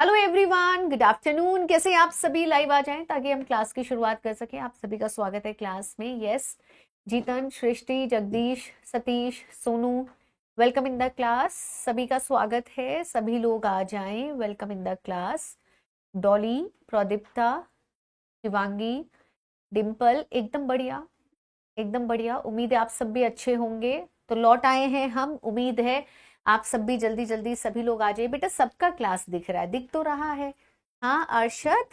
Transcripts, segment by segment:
Hello everyone, good afternoon. कैसे हैं आप सभी? लाइव आ जाएं ताकि हम क्लास की शुरुआत कर सकें। आप सभी का स्वागत है क्लास में। Yes, Jitan, Srishti, Jagdish, Satish, Sonu, welcome in the class. सभी का स्वागत है। सभी लोग आ जाएं। Welcome in the class. Dolly, Pradipta, Shivangi, Dimple, एकदम बढ़िया, एकदम बढ़िया। उम्मीद है आप सब भी अच्छे होंगे। तो लौट आए हैं हम। उम्मीद है आप सब भी जल्दी जल्दी सभी लोग आ जाइए। बेटा सबका क्लास दिख रहा है, दिख तो रहा है। हाँ अरशद,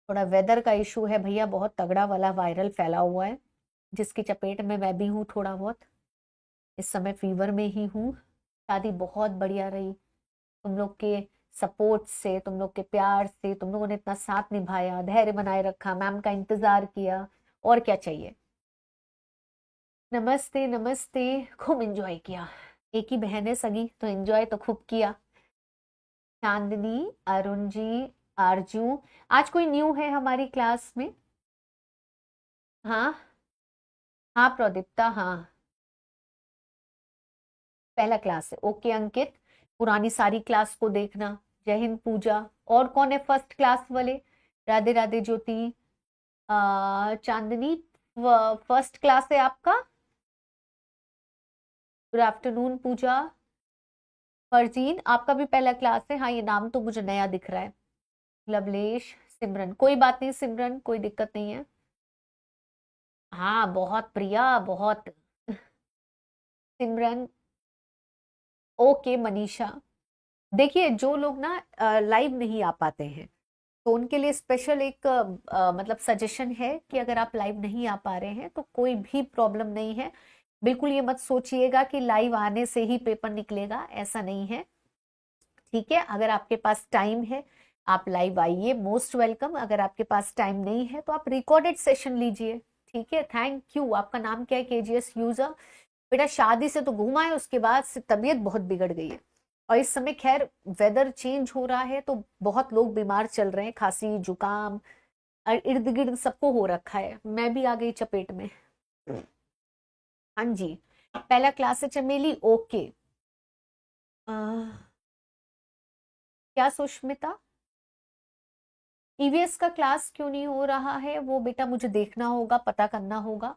थोड़ा वेदर का इशू है भैया, बहुत तगड़ा वाला वायरल फैला हुआ है, जिसकी चपेट में मैं भी हूँ थोड़ा बहुत। इस समय फीवर में ही हूँ। शादी बहुत बढ़िया रही, तुम लोग के सपोर्ट से, तुम लोग के प्यार से, तुम लोगों ने इतना साथ निभाया, धैर्य बनाए रखा, मैम का इंतजार किया, और क्या चाहिए। नमस्ते नमस्ते। खूब एंजॉय किया। एक ही बहन है सगी, तो एंजॉय तो खूब किया। चांदनी, अरुण जी, आरजू। आज कोई न्यू है हमारी क्लास में? हाँ, हाँ प्रदीप्ता, हाँ पहला क्लास है। ओके अंकित, पुरानी सारी क्लास को देखना। जय हिंद पूजा। और कौन है फर्स्ट क्लास वाले? राधे राधे ज्योति। चांदनी, फर्स्ट क्लास है आपका। गुड आफ्टरनून पूजा। फरजीन, आपका भी पहला क्लास है। हाँ, ये नाम तो मुझे नया दिख रहा है। लवलेश, सिमरन, कोई बात नहीं सिमरन, कोई दिक्कत नहीं है। हाँ बहुत प्रिया, बहुत। सिमरन, ओके मनीषा। देखिए जो लोग ना लाइव नहीं आ पाते हैं, तो उनके लिए स्पेशल एक मतलब सजेशन है कि अगर आप लाइव नहीं आ पा रहे हैं तो कोई भी प्रॉब्लम नहीं है। बिल्कुल ये मत सोचिएगा कि लाइव आने से ही पेपर निकलेगा, ऐसा नहीं है। ठीक है, अगर आपके पास टाइम है आप लाइव आइए, मोस्ट वेलकम। अगर आपके पास टाइम नहीं है तो आप रिकॉर्डेड सेशन लीजिए। ठीक है, थैंक यू। आपका नाम क्या है? KGS user. बेटा शादी से तो घूमा है, उसके बाद से तबीयत बहुत बिगड़ गई है। और इस समय खैर वेदर चेंज हो रहा है तो बहुत लोग बीमार चल रहे हैं, खांसी जुकाम और इर्द गिर्द सबको हो रखा है। मैं भी आ गई चपेट में। हाँ जी, पहला क्लास है चमेली। ओके। क्या सुष्मिता, ईवीएस का क्लास क्यों नहीं हो रहा है? वो बेटा मुझे देखना होगा, पता करना होगा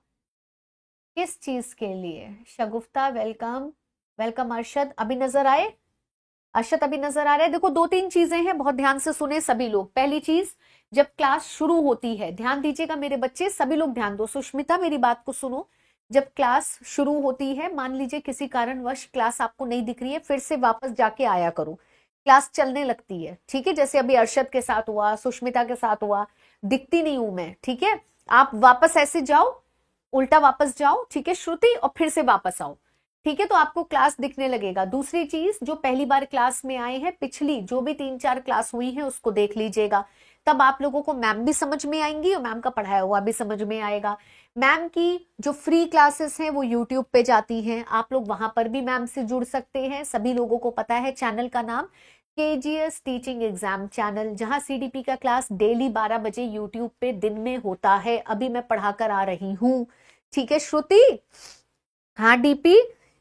किस चीज के लिए। शगुफ्ता वेलकम। वेलकम अरशद, अभी नजर आए? अरशद अभी नजर आ रहा है? देखो दो तीन चीजें हैं, बहुत ध्यान से सुने सभी लोग। पहली चीज, जब क्लास शुरू होती है, ध्यान दीजिएगा मेरे बच्चे, सभी लोग ध्यान दो। सुष्मिता मेरी बात को सुनो। जब क्लास शुरू होती है, मान लीजिए किसी कारणवश क्लास आपको नहीं दिख रही है, फिर से वापस जाके आया करो। क्लास चलने लगती है, ठीक है? जैसे अभी अरशद के साथ हुआ, सुष्मिता के साथ हुआ। दिखती नहीं हूं मैं, ठीक है? आप वापस ऐसे जाओ, उल्टा वापस जाओ, ठीक है श्रुति, और फिर से वापस आओ। ठीक है, तो आपको क्लास दिखने लगेगा। दूसरी चीज, जो पहली बार क्लास में आए हैं, पिछली जो भी 3-4 क्लास हुई है उसको देख लीजिएगा। तब आप लोगों को मैम भी समझ में आएंगी और मैम का पढ़ाया हुआ भी समझ में आएगा। मैम की जो फ्री क्लासेस हैं वो यूट्यूब पे जाती हैं, आप लोग वहां पर भी मैम से जुड़ सकते हैं। सभी लोगों को पता है चैनल का नाम केजीएस टीचिंग एग्जाम चैनल, जहां सीडीपी का क्लास डेली 12 बजे यूट्यूब पे दिन में होता है। अभी मैं पढ़ाकर आ रही हूँ। ठीक है श्रुति? हाँ डीपी,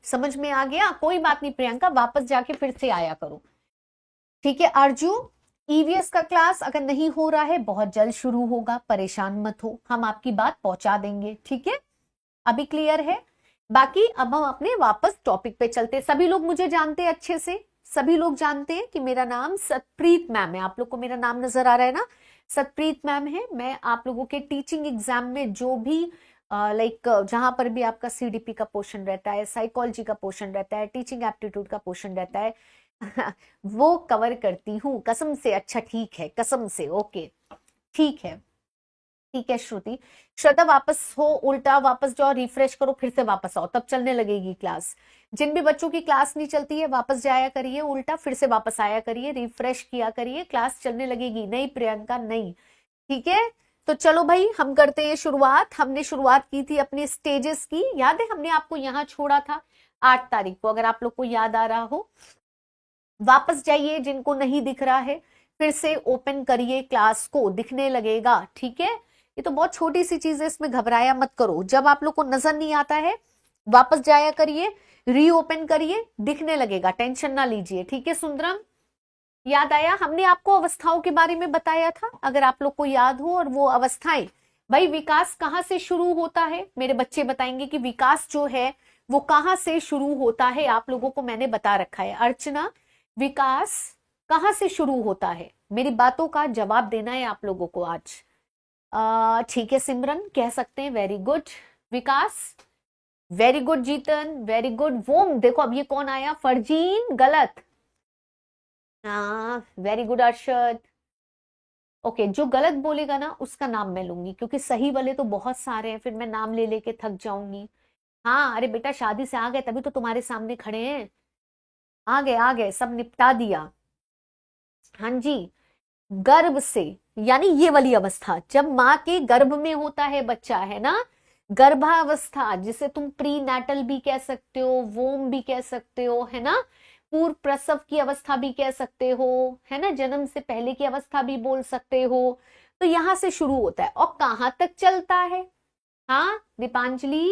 समझ में आ गया? कोई बात नहीं प्रियंका, वापस जाके फिर से आया करो। ठीक है अर्जू, ईवीएस का क्लास अगर नहीं हो रहा है बहुत जल्द शुरू होगा, परेशान मत हो, हम आपकी बात पहुंचा देंगे। ठीक है, अभी क्लियर है? बाकी अब हम अपने वापस टॉपिक पे चलते। सभी लोग मुझे जानते हैं अच्छे से, सभी लोग जानते हैं कि मेरा नाम सतप्रीत मैम है। आप लोग को मेरा नाम नजर आ रहा है ना? सतप्रीत मैम है। मैं आप लोगों के टीचिंग एग्जाम में जो भी लाइक जहां पर भी आपका सीडीपी का पोर्शन रहता है, साइकोलॉजी का पोर्शन रहता है, टीचिंग एप्टीट्यूड का पोर्शन रहता है, वो कवर करती हूँ कसम से। अच्छा ठीक है, कसम से। ओके ठीक है, ठीक है श्रुति। श्रद्धा वापस हो, उल्टा वापस जाओ, रिफ्रेश करो, फिर से वापस आओ, तब चलने लगेगी क्लास। जिन भी बच्चों की क्लास नहीं चलती है वापस जाया करिए, उल्टा फिर से वापस आया करिए, रिफ्रेश किया करिए, क्लास चलने लगेगी। नहीं प्रियंका नहीं, ठीक है? तो चलो भाई हम करते हैं शुरुआत। हमने शुरुआत की थी अपने स्टेजेस की, याद है? हमने आपको यहाँ छोड़ा था 8 तारीख को, अगर आप लोग को याद आ रहा हो। वापस जाइए, जिनको नहीं दिख रहा है फिर से ओपन करिए क्लास को, दिखने लगेगा। ठीक है, ये तो बहुत छोटी सी चीज है, इसमें घबराया मत करो। जब आप लोग को नजर नहीं आता है वापस जाया करिए, रीओपन करिए, दिखने लगेगा, टेंशन ना लीजिए। ठीक है सुंदरम, याद आया? हमने आपको अवस्थाओं के बारे में बताया था, अगर आप लोग को याद हो। और वो अवस्थाएं, भाई विकास कहां से शुरू होता है? मेरे बच्चे बताएंगे कि विकास जो है वो कहां से शुरू होता है। आप लोगों को मैंने बता रखा है। अर्चना, विकास कहां से शुरू होता है? मेरी बातों का जवाब देना है आप लोगों को आज। ठीक है सिमरन, कह सकते हैं, very good. Vikas, very good. Jeetan, very good. वोम, देखो अब ये कौन आया? फरजीन, गलत। हाँ, वेरी गुड अरशद। ओके, जो गलत बोलेगा ना उसका नाम मैं लूंगी, क्योंकि सही वाले तो बहुत सारे हैं, फिर मैं नाम ले लेके थक जाऊंगी। हाँ, अरे बेटा शादी से आ गए तभी तो तुम्हारे सामने खड़े हैं। आ गए, सब निपटा दिया। हाँ जी, गर्भ से, यानी ये वाली अवस्था जब माँ के गर्भ में होता है बच्चा, है ना, गर्भावस्था, जिसे तुम प्री नेटल भी कह सकते हो, वोम भी कह सकते हो, है ना, पूर्व प्रसव की अवस्था भी कह सकते हो, है ना, जन्म से पहले की अवस्था भी बोल सकते हो। तो यहां से शुरू होता है और कहां तक चलता है? हाँ दीपांजलि,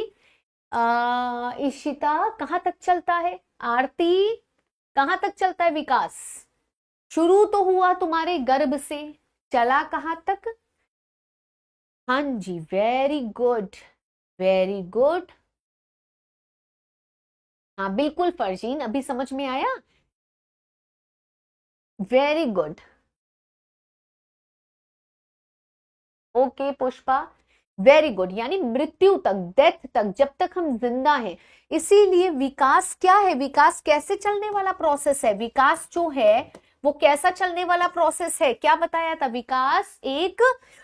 इशिता, कहां तक चलता है? आरती, कहां तक चलता है विकास? शुरू तो हुआ तुम्हारे गर्भ से, चला कहां तक? हाँ जी, वेरी गुड, वेरी गुड। हाँ बिल्कुल फरजीन, अभी समझ में आया। Very good. Okay Pushpa, very good, यानी मृत्यु तक, डेथ तक, जब तक हम जिंदा हैं। इसीलिए विकास क्या है? विकास कैसे चलने वाला प्रोसेस है? विकास जो है वो कैसा चलने वाला प्रोसेस है? क्या बताया था? विकास एक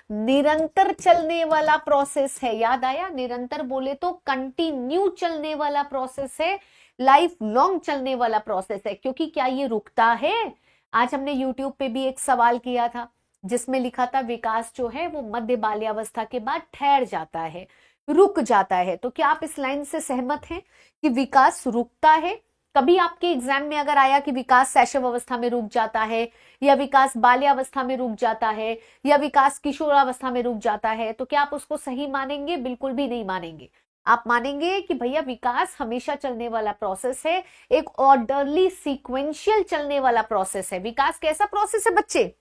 निरंतर चलने वाला प्रोसेस है। याद आया? निरंतर बोले तो कंटिन्यू चलने वाला प्रोसेस है, लाइफ लॉन्ग चलने वाला प्रोसेस है। क्योंकि क्या ये रुकता है? आज हमने यूट्यूब पे भी एक सवाल किया था जिसमें लिखा था विकास जो है वो मध्य बाल्यावस्था के बाद ठहर जाता है, रुक जाता है। तो क्या आप इस लाइन से सहमत हैं कि विकास रुकता है? कभी आपके एग्जाम में अगर आया कि विकास शैशव अवस्था में रुक जाता है, या विकास बाल्यावस्था में रुक जाता है, या विकास किशोरावस्था में रुक जाता है, तो क्या आप उसको सही मानेंगे? बिल्कुल भी नहीं मानेंगे। आप मानेंगे कि भैया विकास हमेशा चलने वाला प्रोसेस है, एक ऑर्डरली सीक्वेंशियल चलने वाला प्रोसेस है। विकास कैसा प्रोसेस है बच्चे?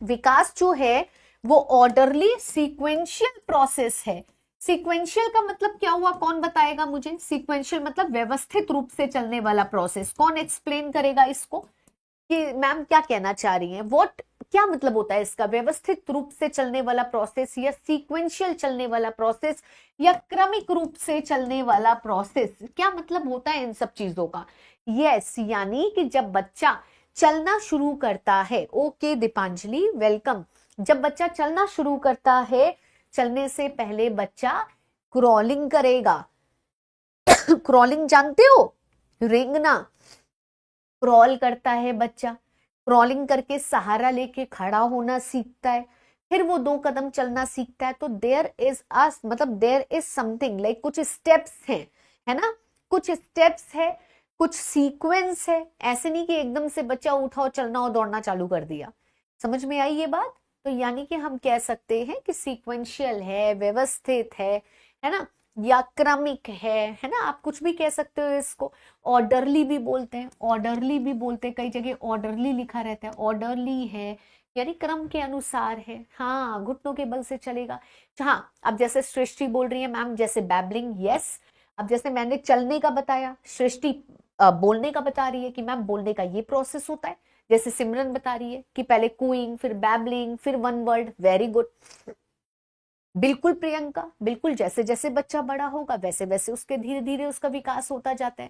विकास जो है वो ऑर्डरली सीक्वेंशियल प्रोसेस है। सीक्वेंशियल का मतलब क्या हुआ? कौन बताएगा मुझे? सीक्वेंशियल मतलब व्यवस्थित रूप से चलने वाला प्रोसेस। कौन एक्सप्लेन करेगा इसको कि मैम क्या कहना चाह रही हैं? व्हाट, क्या मतलब होता है इसका? व्यवस्थित रूप से चलने वाला प्रोसेस, या सीक्वेंशियल चलने वाला प्रोसेस, या क्रमिक रूप से चलने वाला प्रोसेस, क्या मतलब होता है इन सब चीजों का? यस, यानी कि जब बच्चा चलना शुरू करता है, ओके दीपांजलि वेलकम, जब बच्चा चलना शुरू करता है, चलने से पहले बच्चा क्रॉलिंग करेगा। क्रॉलिंग जानते हो? रेंगना, क्रॉल करता है बच्चा, क्रॉलिंग करके सहारा लेके खड़ा होना सीखता है, फिर वो 2 कदम चलना सीखता है। तो देयर इज अस, मतलब देयर इज समथिंग लाइक, कुछ स्टेप्स हैं, है ना, कुछ स्टेप्स है, कुछ सीक्वेंस है। ऐसे नहीं कि एकदम से बच्चा उठा और चलना और दौड़ना चालू कर दिया। समझ में आई ये बात? तो यानी कि हम कह सकते हैं कि सीक्वेंशियल है, व्यवस्थित है ना, या क्रमिक है ना, आप कुछ भी कह सकते हो इसको। ऑर्डरली भी बोलते हैं, ऑर्डरली भी बोलते हैं, कई जगह ऑर्डरली लिखा रहता है, ऑर्डरली है यानी क्रम के अनुसार है। हाँ, घुटनों के बल से चलेगा। हाँ, अब जैसे सृष्टि बोल रही है मैम, जैसे बैबलिंग, यस। अब जैसे मैंने चलने का बताया, सृष्टि बोलने का बता रही है कि मैम बोलने का ये प्रोसेस होता है। जैसे सिमरन बता रही है कि पहले कूइंग, फिर बैबलिंग, फिर वन वर्ड। वेरी गुड, बिल्कुल प्रियंका, बिल्कुल। जैसे जैसे बच्चा बड़ा होगा वैसे वैसे उसके धीरे धीरे उसका विकास होता जाता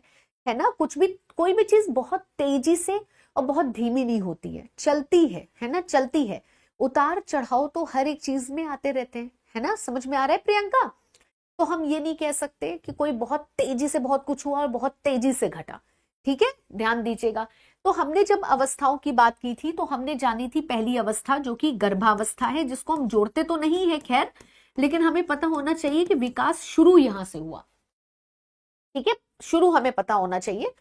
है ना। कुछ भी, कोई भी चीज बहुत तेजी से और बहुत धीमी नहीं होती है, चलती है ना, चलती है। उतार चढ़ाव तो हर एक चीज में आते रहते हैं, है ना। समझ में आ रहा है प्रियंका? तो हम ये नहीं कह सकते कि कोई बहुत तेजी से बहुत कुछ हुआ और बहुत तेजी से घटा। ठीक है, ध्यान दीजिएगा। तो हमने जब अवस्थाओं की बात की थी तो हमने जानी थी पहली अवस्था जो कि गर्भावस्था है, जिसको हम जोड़ते तो नहीं है खैर, लेकिन हमें पता होना चाहिए कि विकास शुरू यहां से हुआ। ठीक है, शुरू हमें पता होना चाहिए।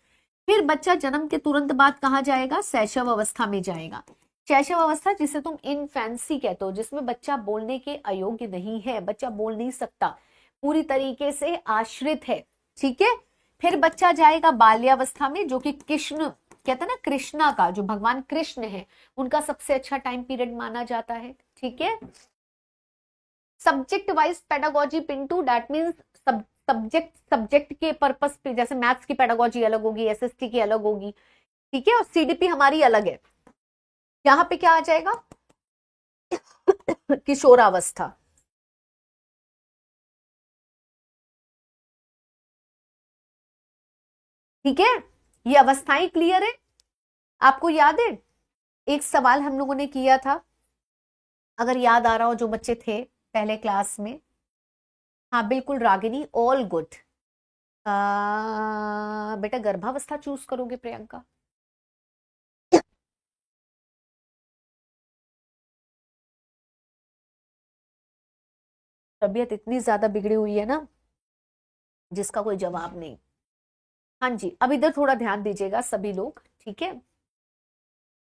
फिर बच्चा जन्म के तुरंत बाद कहाँ जाएगा? शैशव अवस्था में जाएगा। शैशव अवस्था जिसे तुम इनफेंसी कहते हो, जिसमें बच्चा बोलने के अयोग्य नहीं है, बच्चा बोल नहीं सकता, पूरी तरीके से आश्रित है ठीक है। फिर बच्चा जाएगा बाल्यावस्था में, जो कि कृष्ण कहते हैं ना, कृष्णा का, जो भगवान कृष्ण है उनका सबसे अच्छा टाइम पीरियड माना जाता है। ठीक है। Subject wise pedagogy Pintu, that means subject के पर्पस पे, जैसे मैथ्स की पेडागोजी अलग होगी, एसएसटी की अलग होगी। ठीक है। और सीडीपी हमारी अलग है। यहाँ पे क्या आ जाएगा? किशोरावस्था। ठीक है। ये अवस्थाएं क्लियर है? आपको याद है एक सवाल हम लोगों ने किया था, अगर याद आ रहा हो जो बच्चे थे पहले क्लास में? हाँ बिल्कुल रागिनी, ऑल गुड। बेटा गर्भावस्था चूज करोगे प्रियंका? तबीयत इतनी ज्यादा बिगड़ी हुई है ना, जिसका कोई जवाब नहीं। हाँ जी, अब इधर थोड़ा ध्यान दीजिएगा सभी लोग। ठीक है।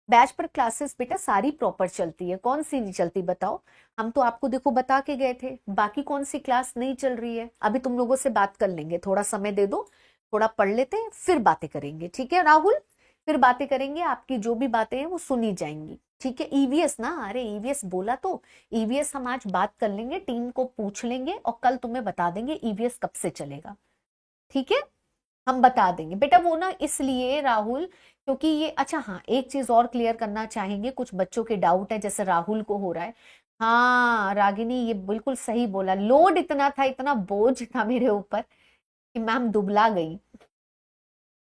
बैच पर क्लासेस बेटा सारी प्रॉपर चलती है, कौन सी नहीं चलती बताओ? हम तो आपको देखो बता के गए थे, बाकी कौन सी क्लास नहीं चल रही है? अभी तुम लोगों से बात कर लेंगे, थोड़ा समय दे दो, थोड़ा पढ़ लेते हैं फिर बातें करेंगे। ठीक है राहुल? फिर बातें करेंगे, आपकी जो भी बातें हैं वो सुनी जाएंगी। ठीक है। ईवीएस ना, अरे ईवीएस बोला तो ईवीएस हम आज बात कर लेंगे, टीम को पूछ लेंगे और कल तुम्हें बता देंगे ईवीएस कब से चलेगा। ठीक है। हम बता देंगे बेटा, वो ना इसलिए राहुल, क्योंकि ये, अच्छा हाँ एक चीज और क्लियर करना चाहेंगे, कुछ बच्चों के डाउट है, जैसे राहुल को हो रहा है। हाँ रागिनी ये बिल्कुल सही बोला, लोड इतना था, इतना बोझ था मेरे ऊपर कि मैम दुबला गई।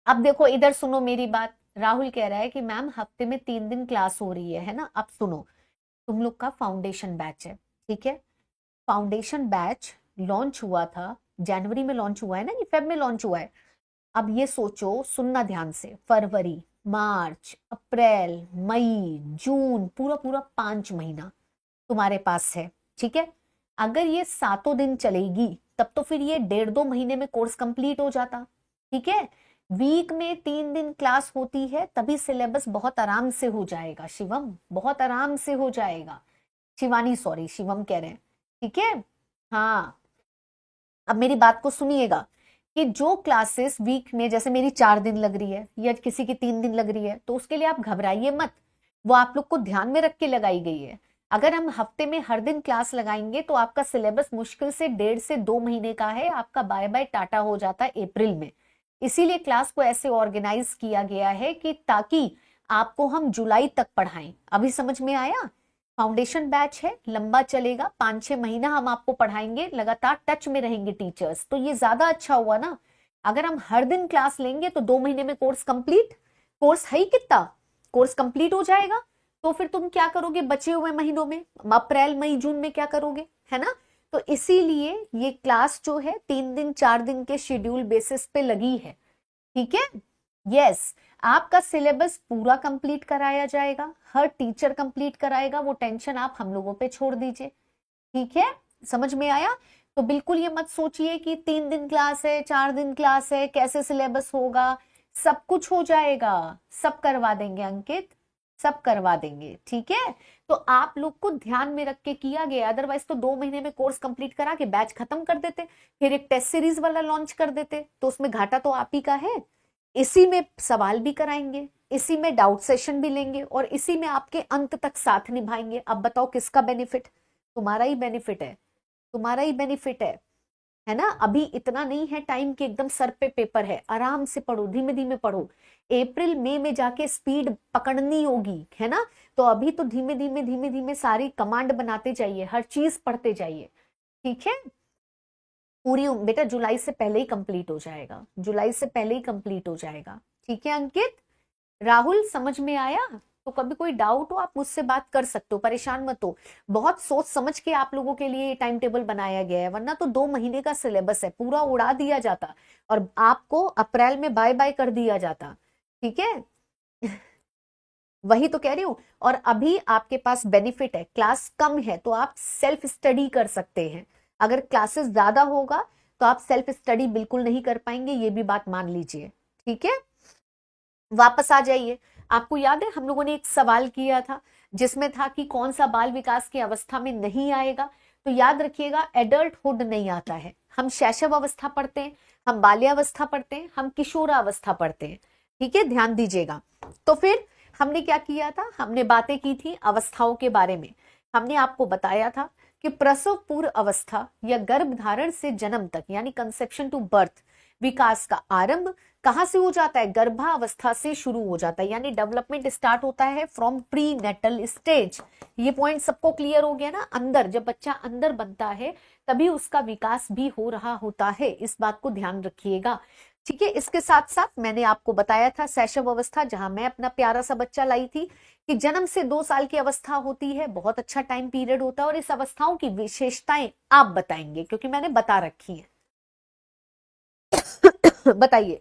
अब देखो इधर सुनो मेरी बात, राहुल कह रहा है कि मैम हफ्ते में 3 दिन क्लास हो रही है ना? अब सुनो, तुम लोग का फाउंडेशन बैच है। ठीक है। फाउंडेशन बैच लॉन्च हुआ था जनवरी में, लॉन्च हुआ है ना, ये फेब में लॉन्च हुआ है। अब ये सोचो, सुनना ध्यान से, फरवरी, मार्च, अप्रैल, मई, जून, पूरा पूरा 5 महीना तुम्हारे पास है। ठीक है। अगर ये 7 दिन चलेगी तब तो फिर ये 1.5-2 महीने में कोर्स कंप्लीट हो जाता। ठीक है। वीक में 3 दिन क्लास होती है, तभी सिलेबस बहुत आराम से हो जाएगा शिवम, बहुत आराम से हो जाएगा। शिवानी, सॉरी शिवम कह रहे हैं। ठीक है। हाँ, अब मेरी बात को सुनिएगा कि जो क्लासेस वीक में, जैसे मेरी 4 दिन लग रही है या किसी की 3 दिन लग रही है, तो उसके लिए आप घबराइए मत, वो आप लोग को ध्यान में रख के लगाई गई है। अगर हम हफ्ते में हर दिन क्लास लगाएंगे तो आपका सिलेबस मुश्किल से 1.5 से 2 महीने का है, आपका बाय बाय टाटा हो जाता है अप्रैल में। इसीलिए क्लास को ऐसे ऑर्गेनाइज किया गया है कि ताकि आपको हम जुलाई तक पढ़ाएं। अभी समझ में आया? फाउंडेशन बैच है, लंबा चलेगा, 5-6 महीना हम आपको पढ़ाएंगे, लगातार टच में रहेंगे टीचर्स, तो ये ज्यादा अच्छा हुआ ना। अगर हम हर दिन क्लास लेंगे तो 2 महीने में कोर्स कंप्लीट, कोर्स है ही कितना, कोर्स कंप्लीट हो जाएगा। तो फिर तुम क्या करोगे बचे हुए महीनों में, अप्रैल मई जून में क्या करोगे, है ना? तो इसीलिए ये क्लास जो है 3 दिन 4 दिन के शेड्यूल बेसिस पे लगी है। ठीक है। यस, आपका सिलेबस पूरा कंप्लीट कराया जाएगा, हर टीचर कंप्लीट कराएगा, वो टेंशन आप हम लोगों पे छोड़ दीजिए। ठीक है। समझ में आया? तो बिल्कुल ये मत सोचिए कि 3 दिन क्लास है 4 दिन क्लास है कैसे सिलेबस होगा, सब कुछ हो जाएगा, सब करवा देंगे अंकित, सब करवा देंगे। ठीक है। तो आप लोग को ध्यान में रख के किया गया, अदरवाइज तो 2 महीने में कोर्स कंप्लीट करा के बैच खत्म कर देते, फिर एक टेस्ट सीरीज वाला लॉन्च कर देते, तो उसमें घाटा तो आप ही का है। इसी में सवाल भी कराएंगे, इसी में डाउट सेशन भी लेंगे और इसी में आपके अंत तक साथ निभाएंगे। अब बताओ किसका बेनिफिट? तुम्हारा ही बेनिफिट है, तुम्हारा ही बेनिफिट है ना? अभी इतना नहीं है टाइम कि एकदम सर पे पेपर है, आराम से पढ़ो, धीमे धीमे पढ़ो। अप्रैल मई में जाके स्पीड पकड़नी होगी, है ना? तो अभी तो धीमे धीमे धीमे धीमे सारी कमांड बनाते जाइए, हर चीज पढ़ते जाइए। ठीक है। पूरी बेटा जुलाई से पहले ही कंप्लीट हो जाएगा, जुलाई से पहले ही कंप्लीट हो जाएगा। ठीक है अंकित, राहुल समझ में आया? तो कभी कोई डाउट हो आप मुझसे बात कर सकते हो, परेशान मत हो। बहुत सोच समझ के आप लोगों के लिए टाइम टेबल बनाया गया है, वरना तो 2 महीने का सिलेबस है, पूरा उड़ा दिया जाता और आपको अप्रैल में बाय बाय कर दिया जाता। ठीक है। वही तो कह रही हूं। और अभी आपके पास बेनिफिट है, क्लास कम है तो आप सेल्फ स्टडी कर सकते हैं, अगर क्लासेस ज्यादा होगा तो आप सेल्फ स्टडी बिल्कुल नहीं कर पाएंगे, ये भी बात मान लीजिए। ठीक है। वापस आ जाइए। आपको याद है हम लोगों ने एक सवाल किया था जिसमें था कि कौन सा बाल विकास की अवस्था में नहीं आएगा? तो याद रखिएगा एडल्टहुड नहीं आता है। हम शैशव अवस्था पढ़ते हैं, हम बाल्यावस्था पढ़ते हैं, हम किशोरावस्था पढ़ते हैं। ठीक है, ध्यान दीजिएगा। तो फिर हमने क्या किया था, हमने बातें की थी अवस्थाओं के बारे में। हमने आपको बताया था कि प्रसव पूर्व अवस्था या गर्भधारण से जन्म तक यानी कंसेप्शन टू बर्थ विकास का आरंभ कहां से हो जाता है, गर्भावस्था से शुरू हो जाता है, यानी डेवलपमेंट स्टार्ट होता है फ्रॉम प्री नेटल स्टेज। ये पॉइंट सबको क्लियर हो गया ना। अंदर जब बच्चा अंदर बनता है तभी उसका विकास भी हो रहा होता है, इस बात को ध्यान रखिएगा। ठीक है, इसके साथ साथ मैंने आपको बताया था शैशव अवस्था, जहां मैं अपना प्यारा सा बच्चा लाई थी, कि जन्म से 2 साल की अवस्था होती है, बहुत अच्छा टाइम पीरियड होता है, और इस अवस्थाओं की विशेषताएं आप बताएंगे क्योंकि मैंने बता रखी है। बताइए,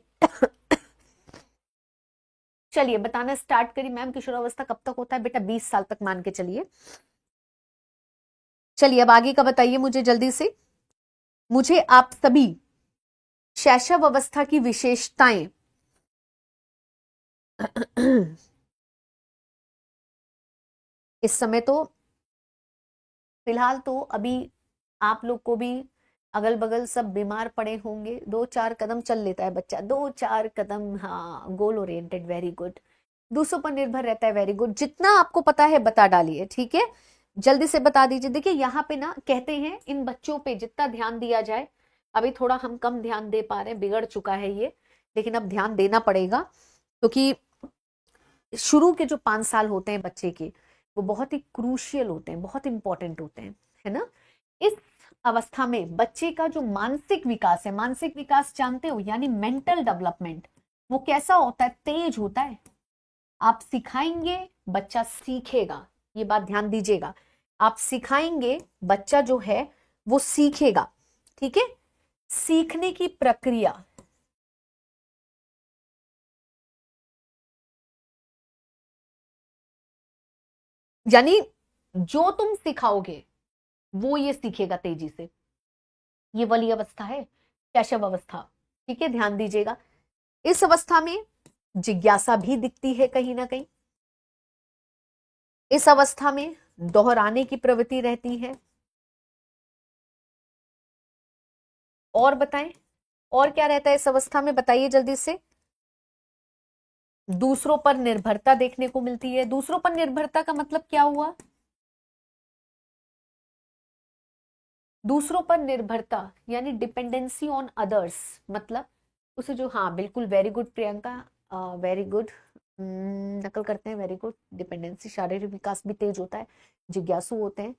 चलिए बताना स्टार्ट करिए। मैम किशोरावस्था कब तक होता है? बेटा 20 साल तक मान के चलिए। चलिए अब आगे का बताइए मुझे जल्दी से। मुझे आप सभी शैशव अवस्था की विशेषताएं इस समय तो फिलहाल तो अभी आप लोग को भी अगल बगल सब बीमार पड़े होंगे। 2-4 कदम चल लेता है बच्चा, 2-4 कदम, हाँ, गोल ओरिएंटेड, वेरी गुड। दूसरों पर निर्भर रहता है, वेरी गुड। जितना आपको पता है बता डालिए, ठीक है, जल्दी से बता दीजिए। देखिए यहाँ पे ना कहते हैं इन बच्चों पे जितना ध्यान दिया जाए, अभी थोड़ा हम कम ध्यान दे पा रहे हैं, बिगड़ चुका है ये, लेकिन अब ध्यान देना पड़ेगा क्योंकि शुरू के जो 5 साल होते हैं बच्चे के, वो बहुत ही क्रूशियल होते हैं, बहुत इंपॉर्टेंट होते हैं, है ना। इस अवस्था में बच्चे का जो मानसिक विकास है, मानसिक विकास जानते हो यानी मेंटल डेवलपमेंट, वो कैसा होता है? तेज होता है। आप सिखाएंगे बच्चा सीखेगा, ये बात ध्यान दीजिएगा। आप सिखाएंगे बच्चा जो है वो सीखेगा, ठीक है। सीखने की प्रक्रिया यानी जो तुम सिखाओगे वो ये सीखेगा तेजी से, ये वाली अवस्था है शैशव अवस्था, ठीक है, ध्यान दीजिएगा। इस अवस्था में जिज्ञासा भी दिखती है कहीं ना कहीं। इस अवस्था में दोहराने की प्रवृत्ति रहती है। और बताएं, और क्या रहता है इस अवस्था में, बताइए जल्दी से। दूसरों पर निर्भरता देखने को मिलती है। दूसरों पर निर्भरता का मतलब क्या हुआ? दूसरों पर निर्भरता यानी डिपेंडेंसी ऑन अदर्स, मतलब उसे जो, हाँ बिल्कुल, very good Priyanka, very good, नकल करते हैं, वेरी गुड। डिपेंडेंसी, शारीरिक विकास भी तेज होता है, जिज्ञासु होते हैं,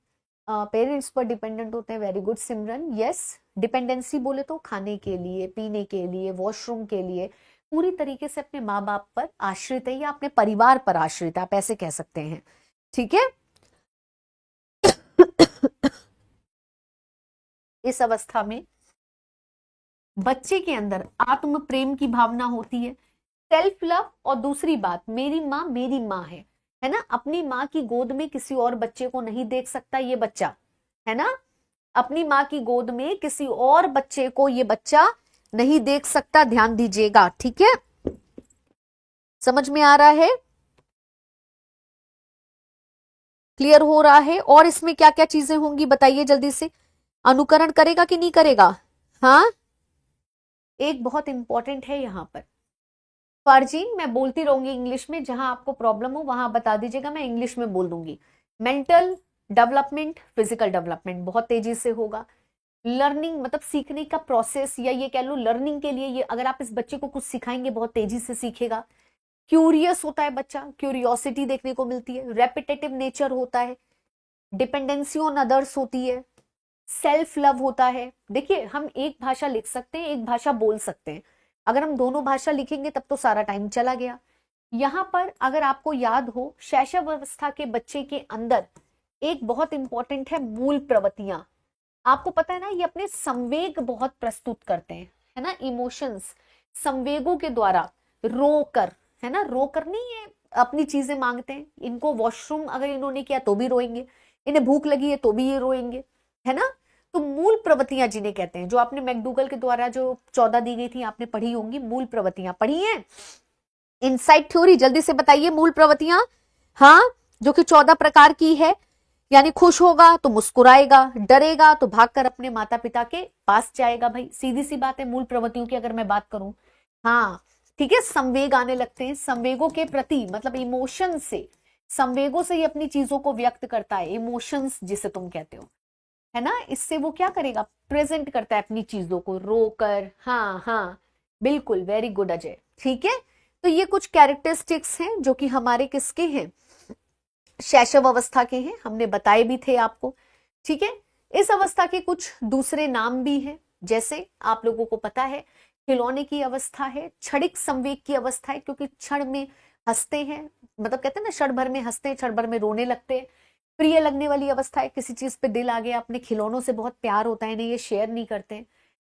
पेरेंट्स पर डिपेंडेंट होते हैं, वेरी गुड सिमरन, यस। डिपेंडेंसी बोले तो खाने के लिए, पीने के लिए, वॉशरूम के लिए, पूरी तरीके से अपने माँ बाप पर आश्रित है या अपने परिवार पर आश्रित है, आप ऐसे कह सकते हैं, ठीक है। इस अवस्था में बच्चे के अंदर आत्म प्रेम की भावना होती है, सेल्फ लव, और दूसरी बात, मेरी माँ है ना। अपनी माँ की गोद में किसी और बच्चे को नहीं देख सकता ये बच्चा, है ना। अपनी माँ की गोद में किसी और बच्चे को ये बच्चा नहीं देख सकता, ध्यान दीजिएगा, ठीक है। समझ में आ रहा है, क्लियर हो रहा है। और इसमें क्या क्या चीजें होंगी बताइए जल्दी से। अनुकरण करेगा कि नहीं करेगा? हाँ, एक बहुत इंपॉर्टेंट है यहां पर फारजीन, मैं बोलती रहूंगी इंग्लिश में, जहां आपको प्रॉब्लम हो वहां बता दीजिएगा, मैं इंग्लिश में बोल दूंगी। मेंटल डेवलपमेंट, फिजिकल डेवलपमेंट बहुत तेजी से होगा। लर्निंग मतलब सीखने का प्रोसेस, या ये कह लो लर्निंग के लिए, ये अगर आप इस बच्चे को कुछ सिखाएंगे बहुत तेजी से सीखेगा। क्यूरियस होता है बच्चा, क्यूरियोसिटी देखने को मिलती है। रेपिटेटिव नेचर होता है, डिपेंडेंसी ऑन अदर्स होती है, सेल्फ लव होता है। देखिए हम एक भाषा लिख सकते हैं, एक भाषा बोल सकते हैं, अगर हम दोनों भाषा लिखेंगे तब तो सारा टाइम चला गया। यहां पर अगर आपको याद हो, शैशव अवस्था के बच्चे के अंदर एक बहुत इंपॉर्टेंट है मूल प्रवृत्तियां। आपको पता है ना, ये अपने संवेग बहुत प्रस्तुत करते हैं, है ना, इमोशंस, संवेगों के द्वारा रो कर, है ना, रो कर नहीं, ये अपनी चीजें मांगते हैं। इनको वॉशरूम अगर इन्होंने किया तो भी रोएंगे, इन्हें भूख लगी है तो भी ये रोएंगे, है ना। तो मूल प्रवृत्तियां जिन्हें कहते हैं, जो आपने मैकडूगल के द्वारा जो 14 दी गई थी आपने पढ़ी होंगी, मूल प्रवृत्तियां पढ़ी हैं। इनसाइट थ्योरी, जल्दी से बताइए मूल प्रवृत्तियां, हाँ, जो कि 14 प्रकार की है। यानी खुश होगा तो मुस्कुराएगा, डरेगा तो भागकर अपने माता पिता के पास जाएगा। भाई सीधी सी बात है, मूल प्रवृत्तियों की अगर मैं बात करूं। हाँ ठीक है, संवेग आने लगते हैं, संवेगों के प्रति मतलब इमोशन से, संवेगों से ही अपनी चीजों को व्यक्त करता है, इमोशंस जिसे तुम कहते हो, है ना। इससे वो क्या करेगा, प्रेजेंट करता है अपनी चीजों को रोकर। हाँ हाँ बिल्कुल, वेरी गुड अजय, ठीक है। तो ये कुछ कैरेक्टरिस्टिक्स हैं जो कि हमारे किसके हैं, शैशव अवस्था के हैं, हमने बताए भी थे आपको, ठीक है। इस अवस्था के कुछ दूसरे नाम भी हैं, जैसे आप लोगों को पता है खिलौने की अवस्था है, क्षणिक संवेग की अवस्था है, क्योंकि क्षण में हंसते हैं, मतलब कहते हैं ना क्षण भर में हंसते हैं, क्षण भर में रोने लगते हैं। प्रिय लगने वाली अवस्था है, किसी चीज पे दिल आ गया, अपने खिलौनों से बहुत प्यार होता है, नहीं ये शेयर नहीं करते हैं,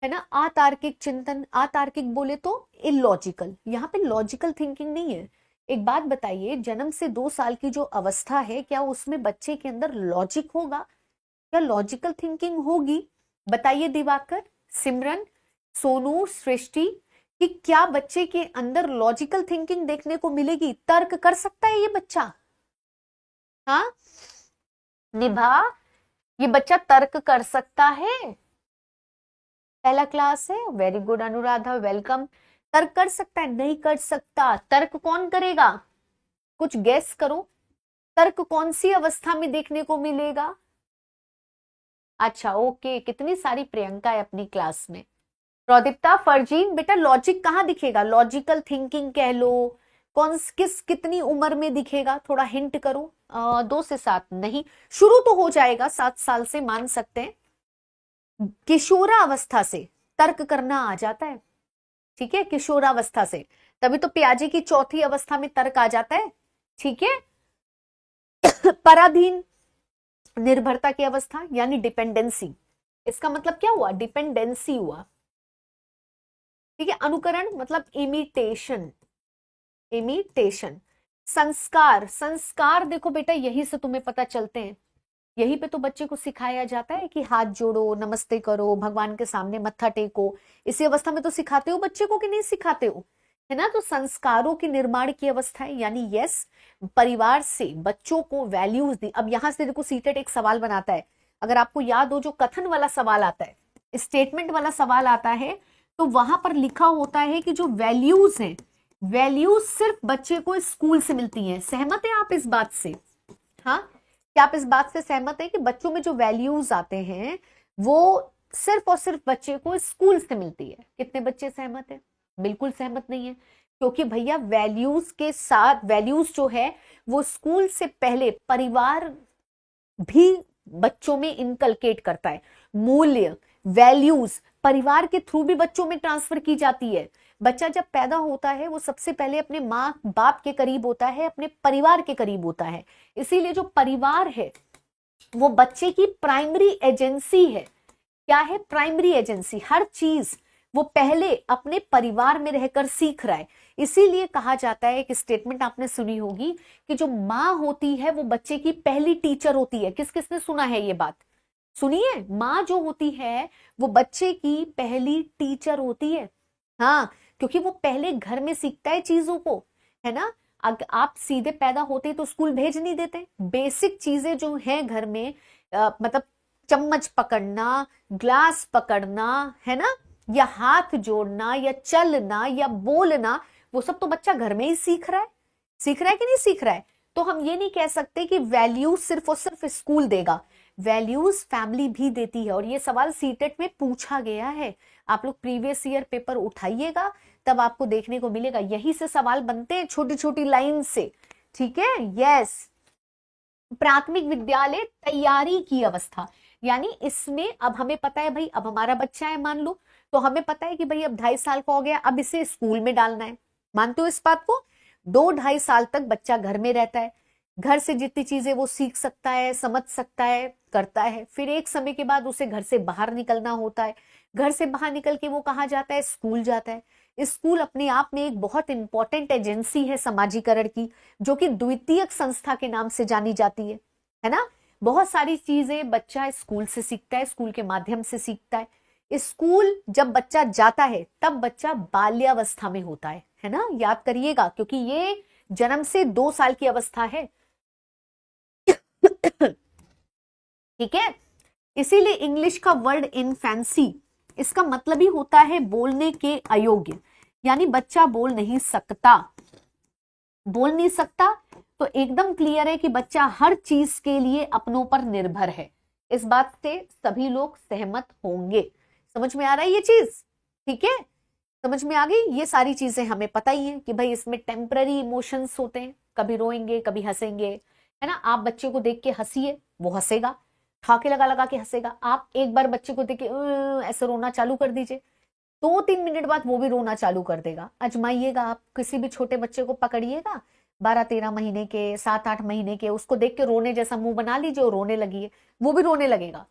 है ना। अतार्किक चिंतन, अतार्किक बोले तो इलॉजिकल, यहाँ पे लॉजिकल थिंकिंग नहीं है। एक बात बताइए, जन्म से 2 साल की जो अवस्था है, क्या उसमें बच्चे के अंदर लॉजिक होगा, क्या लॉजिकल थिंकिंग होगी? बताइए दिवाकर, सिमरन, सोनू, सृष्टि, कि क्या बच्चे के अंदर लॉजिकल थिंकिंग देखने को मिलेगी? तर्क कर सकता है ये बच्चा? हाँ निभा, ये बच्चा तर्क कर सकता है? पहला क्लास है, वेरी गुड अनुराधा, वेलकम। तर्क कर सकता है? नहीं कर सकता। तर्क कौन करेगा, कुछ गेस करो, तर्क कौन सी अवस्था में देखने को मिलेगा? अच्छा ओके, कितनी सारी प्रियंका है अपनी क्लास में। प्रदीप्ता, फरजीन, बेटा लॉजिक कहाँ दिखेगा, लॉजिकल थिंकिंग कह लो, किस कितनी उम्र में दिखेगा, थोड़ा हिंट करो। 2 से 7 नहीं, शुरू तो हो जाएगा 7 साल से, मान सकते हैं। किशोरावस्था से तर्क करना आ जाता है, ठीक है, किशोरावस्था से, तभी तो पियाजे की चौथी अवस्था में तर्क आ जाता है, ठीक है। पराधीन निर्भरता की अवस्था यानी डिपेंडेंसी, इसका मतलब क्या हुआ, डिपेंडेंसी हुआ, ठीक है। अनुकरण मतलब इमिटेशन, इमिटेशन। संस्कार, संस्कार देखो बेटा यही से तुम्हें पता चलते हैं, यही पे तो बच्चे को सिखाया जाता है कि हाथ जोड़ो, नमस्ते करो, भगवान के सामने मत्था टेको, इसी अवस्था में तो सिखाते हो बच्चे को कि नहीं सिखाते हो, है ना। तो संस्कारों के निर्माण की अवस्था है, यानी यस, परिवार से बच्चों को वैल्यूज दी। अब यहां से देखो सीटेट एक सवाल बनाता है, अगर आपको याद हो जो कथन वाला सवाल आता है, स्टेटमेंट वाला सवाल आता है, तो वहां पर लिखा होता है कि जो वैल्यूज हैं, वैल्यूज सिर्फ बच्चे को स्कूल से मिलती हैं। सहमत है आप इस बात से? हाँ, क्या आप इस बात से सहमत हैं कि बच्चों में जो वैल्यूज आते हैं वो सिर्फ और सिर्फ बच्चे को स्कूल से मिलती है? कितने बच्चे सहमत हैं? बिल्कुल सहमत नहीं है, क्योंकि भैया वैल्यूज के साथ, वैल्यूज जो है वो स्कूल से पहले परिवार भी बच्चों में इनकलकेट करता है। मूल्य, वैल्यूज परिवार के थ्रू भी बच्चों में ट्रांसफर की जाती है। बच्चा जब पैदा होता है वो सबसे पहले अपने माँ बाप के करीब होता है, अपने परिवार के करीब होता है, इसीलिए जो परिवार है वो बच्चे की प्राइमरी एजेंसी है। क्या है? Primary agency. हर चीज वो पहले अपने परिवार में रहकर सीख रहा है, इसीलिए कहा जाता है, एक स्टेटमेंट आपने सुनी होगी कि जो माँ होती है वो बच्चे की पहली टीचर होती है। किस किसने सुना है ये बात? सुनिए, माँ जो होती है वो बच्चे की पहली टीचर होती है। हाँ, क्योंकि वो पहले घर में सीखता है चीजों को, है ना। अगर आप सीधे पैदा होते तो स्कूल भेज नहीं देते, बेसिक चीजें जो हैं घर में, मतलब चम्मच पकड़ना, ग्लास पकड़ना, है ना, या हाथ जोड़ना, या चलना, या बोलना, वो सब तो बच्चा घर में ही सीख रहा है। सीख रहा है कि नहीं सीख रहा है? तो हम ये नहीं कह सकते कि वैल्यूज सिर्फ और सिर्फ स्कूल देगा, वैल्यूज फैमिली भी देती है। और ये सवाल सीटेट में पूछा गया है, आप लोग प्रीवियस ईयर पेपर उठाइएगा तब आपको देखने को मिलेगा, यही से सवाल बनते हैं छोटी छोटी लाइन से, ठीक है। यस, प्राथमिक विद्यालय तैयारी की अवस्था, यानी इसमें अब हमें पता है भाई, अब हमारा बच्चा है मान लो, तो हमें पता है कि भाई अब 2.5 साल का हो गया, अब इसे स्कूल में डालना है। मानते हो इस बात को? 2-2.5 साल तक बच्चा घर में रहता है, घर से जितनी चीजें वो सीख सकता है, समझ सकता है, करता है, फिर एक समय के बाद उसे घर से बाहर निकलना होता है। घर से बाहर निकल के वो कहाँ जाता है? स्कूल जाता है। स्कूल अपने आप में एक बहुत इंपॉर्टेंट एजेंसी है समाजीकरण की, जो कि द्वितीयक संस्था के नाम से जानी जाती है ना। बहुत सारी चीजें बच्चा स्कूल से सीखता है, स्कूल के माध्यम से सीखता है। स्कूल जब बच्चा जाता है तब बच्चा बाल्यावस्था में होता है ना, याद करिएगा, क्योंकि ये जन्म से 2 साल की अवस्था है। ठीक है। इसीलिए इंग्लिश का वर्ड इनफैंसी, इसका मतलब ही होता है बोलने के अयोग्य, यानी बच्चा बोल नहीं सकता। बोल नहीं सकता तो एकदम क्लियर है कि बच्चा हर चीज के लिए अपनों पर निर्भर है। इस बात से सभी लोग सहमत होंगे। समझ में आ रहा है ये चीज? ठीक है, समझ में आ गई। ये सारी चीजें हमें पता ही है कि भाई इसमें टेम्पररी इमोशंस होते हैं, कभी रोएंगे कभी हंसेंगे, है ना। आप बच्चे को देख के हंसिए, वो हंसेगा, ठाके लगा लगा के हंसेगा। आप एक बार बच्चे को देख के ऐसे रोना चालू कर दीजिए, 2-3 मिनट बाद वो भी रोना चालू कर देगा। आजमाइएगा, आप किसी भी छोटे बच्चे को पकड़िएगा 12-13 महीने के, 7-8 महीने के, उसको देख के रोने जैसा मुंह बना लीजिए और रोने लगिए, वो भी रोने लगेगा।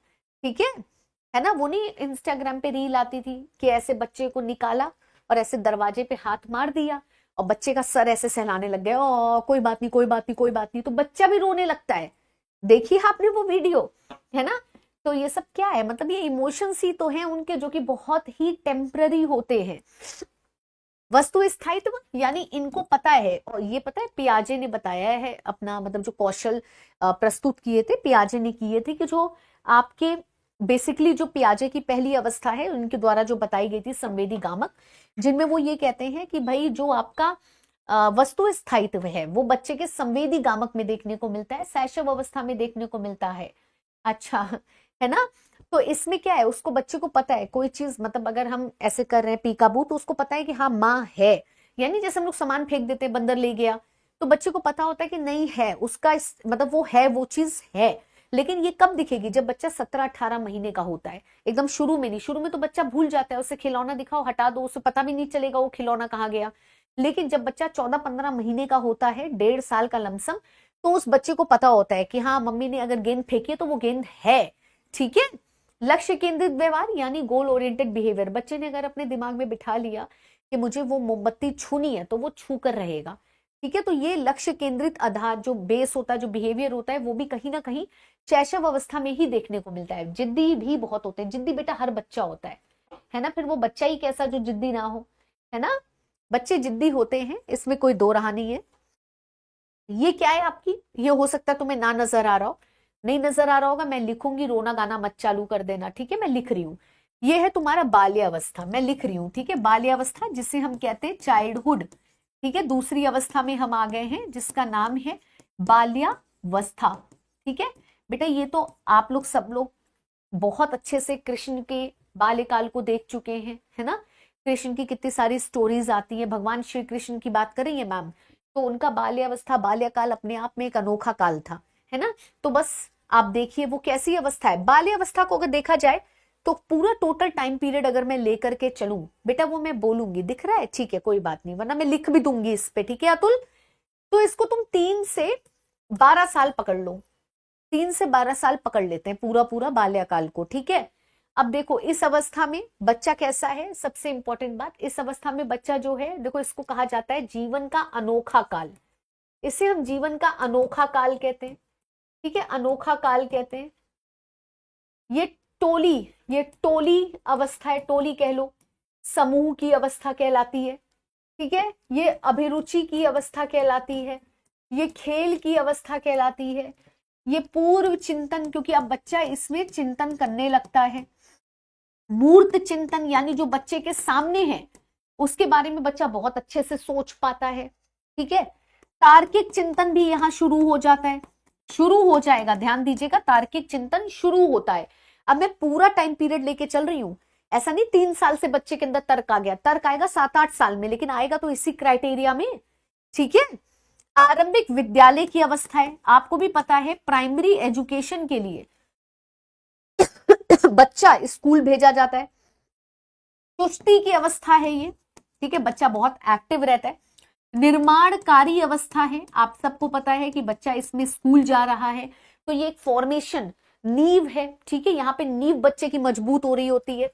ठीक है ना। वो नहीं इंस्टाग्राम पे रील आती थी कि ऐसे बच्चे को निकाला और ऐसे दरवाजे पे हाथ मार दिया और बच्चे का सर ऐसे सहलाने लग गया, ओ कोई बात नहीं कोई बात नहीं कोई बात नहीं, तो बच्चा भी रोने लगता है। देखिए आपने वो वीडियो, है ना। तो ये सब क्या है, मतलब ये इमोशंस ही तो हैं उनके, जो कि बहुत ही टेम्पररी होते हैं। वस्तु स्थायित्व यानी इनको पता है, और ये पता है पियाजे ने बताया है अपना, मतलब जो कौशल प्रस्तुत किए थे पियाजे ने किए थे, कि जो आपके बेसिकली जो पियाजे की पहली अवस्था है उनके द्वारा जो बताई गई थी संवेदी गामक, जिनमें वो ये कहते हैं कि भाई जो आपका वस्तु स्थायित्व है वो बच्चे के संवेदी गामक में देखने को मिलता है, शैशव अवस्था में देखने को मिलता है। अच्छा, है ना। तो इसमें क्या है, उसको बच्चे को पता है कोई चीज, मतलब अगर हम ऐसे कर रहे हैं पीकाबू, तो उसको पता है कि हाँ माँ है, यानी जैसे हम लोग सामान फेंक देते हैं, बंदर ले गया, तो बच्चे को पता होता है कि नहीं है उसका मतलब वो है, वो चीज है। लेकिन ये कब दिखेगी, जब बच्चा 17-18 महीने का होता है। एकदम शुरू में नहीं, शुरू में तो बच्चा भूल जाता है, उसे खिलौना दिखाओ हटा दो, उसे पता भी नहीं चलेगा वो खिलौना कहाँ गया। लेकिन जब बच्चा 14-15 महीने का होता है, 1.5 साल का लमसम, तो उस बच्चे को पता होता है कि हाँ मम्मी ने अगर गेंद फेंकी है तो वो गेंद है। ठीक है। लक्ष्य केंद्रित व्यवहार यानी गोल ओरिएंटेड बिहेवियर, बच्चे ने अगर अपने दिमाग में बिठा लिया कि मुझे वो मोमबत्ती छूनी है तो वो छू कर रहेगा। ठीक है। तो ये लक्ष्य केंद्रित आधार जो बेस होता है, जो बिहेवियर होता है, वो भी कहीं ना कहीं शैशव अवस्था में ही देखने को मिलता है। जिद्दी भी बहुत होते हैं, जिद्दी बेटा हर बच्चा होता है ना। फिर वो बच्चा ही कैसा जो जिद्दी ना हो, है ना। बच्चे जिद्दी होते हैं, इसमें कोई दो राह नहीं है। ये क्या है आपकी, ये हो सकता है तुम्हें ना नजर आ रहा हो, नहीं नजर आ रहा होगा, मैं लिखूंगी, रोना गाना मत चालू कर देना। ठीक है, मैं लिख रही हूं। ये है तुम्हारा बाल्यावस्था, मैं लिख रही हूं। ठीक है, बाल्यावस्था जिसे हम कहते हैं चाइल्डहुड। ठीक है, दूसरी अवस्था में हम आ गए हैं जिसका नाम है बाल्यावस्था। ठीक है बेटा, ये तो आप लोग सब लोग बहुत अच्छे से कृष्ण के बाल्यकाल को देख चुके हैं, है ना। कृष्ण की कितनी सारी स्टोरीज आती है, भगवान श्री कृष्ण की बात करेंगे मैम, तो उनका बाल्यावस्था, बाल्यकाल अपने आप में एक अनोखा काल था, है ना। तो बस आप देखिए वो कैसी अवस्था है। बाल्यावस्था को अगर देखा जाए तो पूरा टोटल टाइम पीरियड अगर मैं लेकर के चलूं बेटा, वो मैं बोलूंगी, दिख रहा है, ठीक है कोई बात नहीं, वरना मैं लिख भी दूंगी इस पे। ठीक है अतुल, तो इसको तुम 3 से 12 साल पकड़ लो, 3 से 12 साल पकड़ लेते हैं पूरा पूरा बाल्यकाल को। ठीक है। अब देखो इस अवस्था में बच्चा कैसा है, सबसे इंपॉर्टेंट बात, इस अवस्था में बच्चा जो है, देखो इसको कहा जाता है जीवन का अनोखा काल। इसे हम जीवन का अनोखा काल कहते हैं। ठीक है, अनोखा काल कहते हैं। ये टोली अवस्था है, टोली कह लो, समूह की अवस्था कहलाती है। ठीक है, ये अभिरुचि की अवस्था कहलाती है, ये खेल की अवस्था कहलाती है, ये पूर्व चिंतन, क्योंकि अब बच्चा इसमें चिंतन करने लगता है। मूर्त चिंतन यानी जो बच्चे के सामने है उसके बारे में बच्चा बहुत अच्छे से सोच पाता है। ठीक है, तार्किक चिंतन भी यहां शुरू हो जाता है, शुरू हो जाएगा, ध्यान दीजिएगा, तार्किक चिंतन शुरू होता है। अब मैं पूरा टाइम पीरियड लेके चल रही हूं, ऐसा नहीं 3 साल से बच्चे के अंदर तर्क आ गया, तर्क आएगा 7-8 साल में, लेकिन आएगा तो इसी क्राइटेरिया में। ठीक है, आरंभिक विद्यालय की अवस्था है, आपको भी पता है प्राइमरी एजुकेशन के लिए बच्चा स्कूल भेजा जाता है। चुस्ती की अवस्था है ये। ठीक है, बच्चा बहुत एक्टिव रहता है। निर्माणकारी अवस्था है, आप सबको पता है कि बच्चा इसमें स्कूल जा रहा है, तो ये एक फॉर्मेशन, नींव है। ठीक है, यहाँ पे नींव बच्चे की मजबूत हो रही होती है।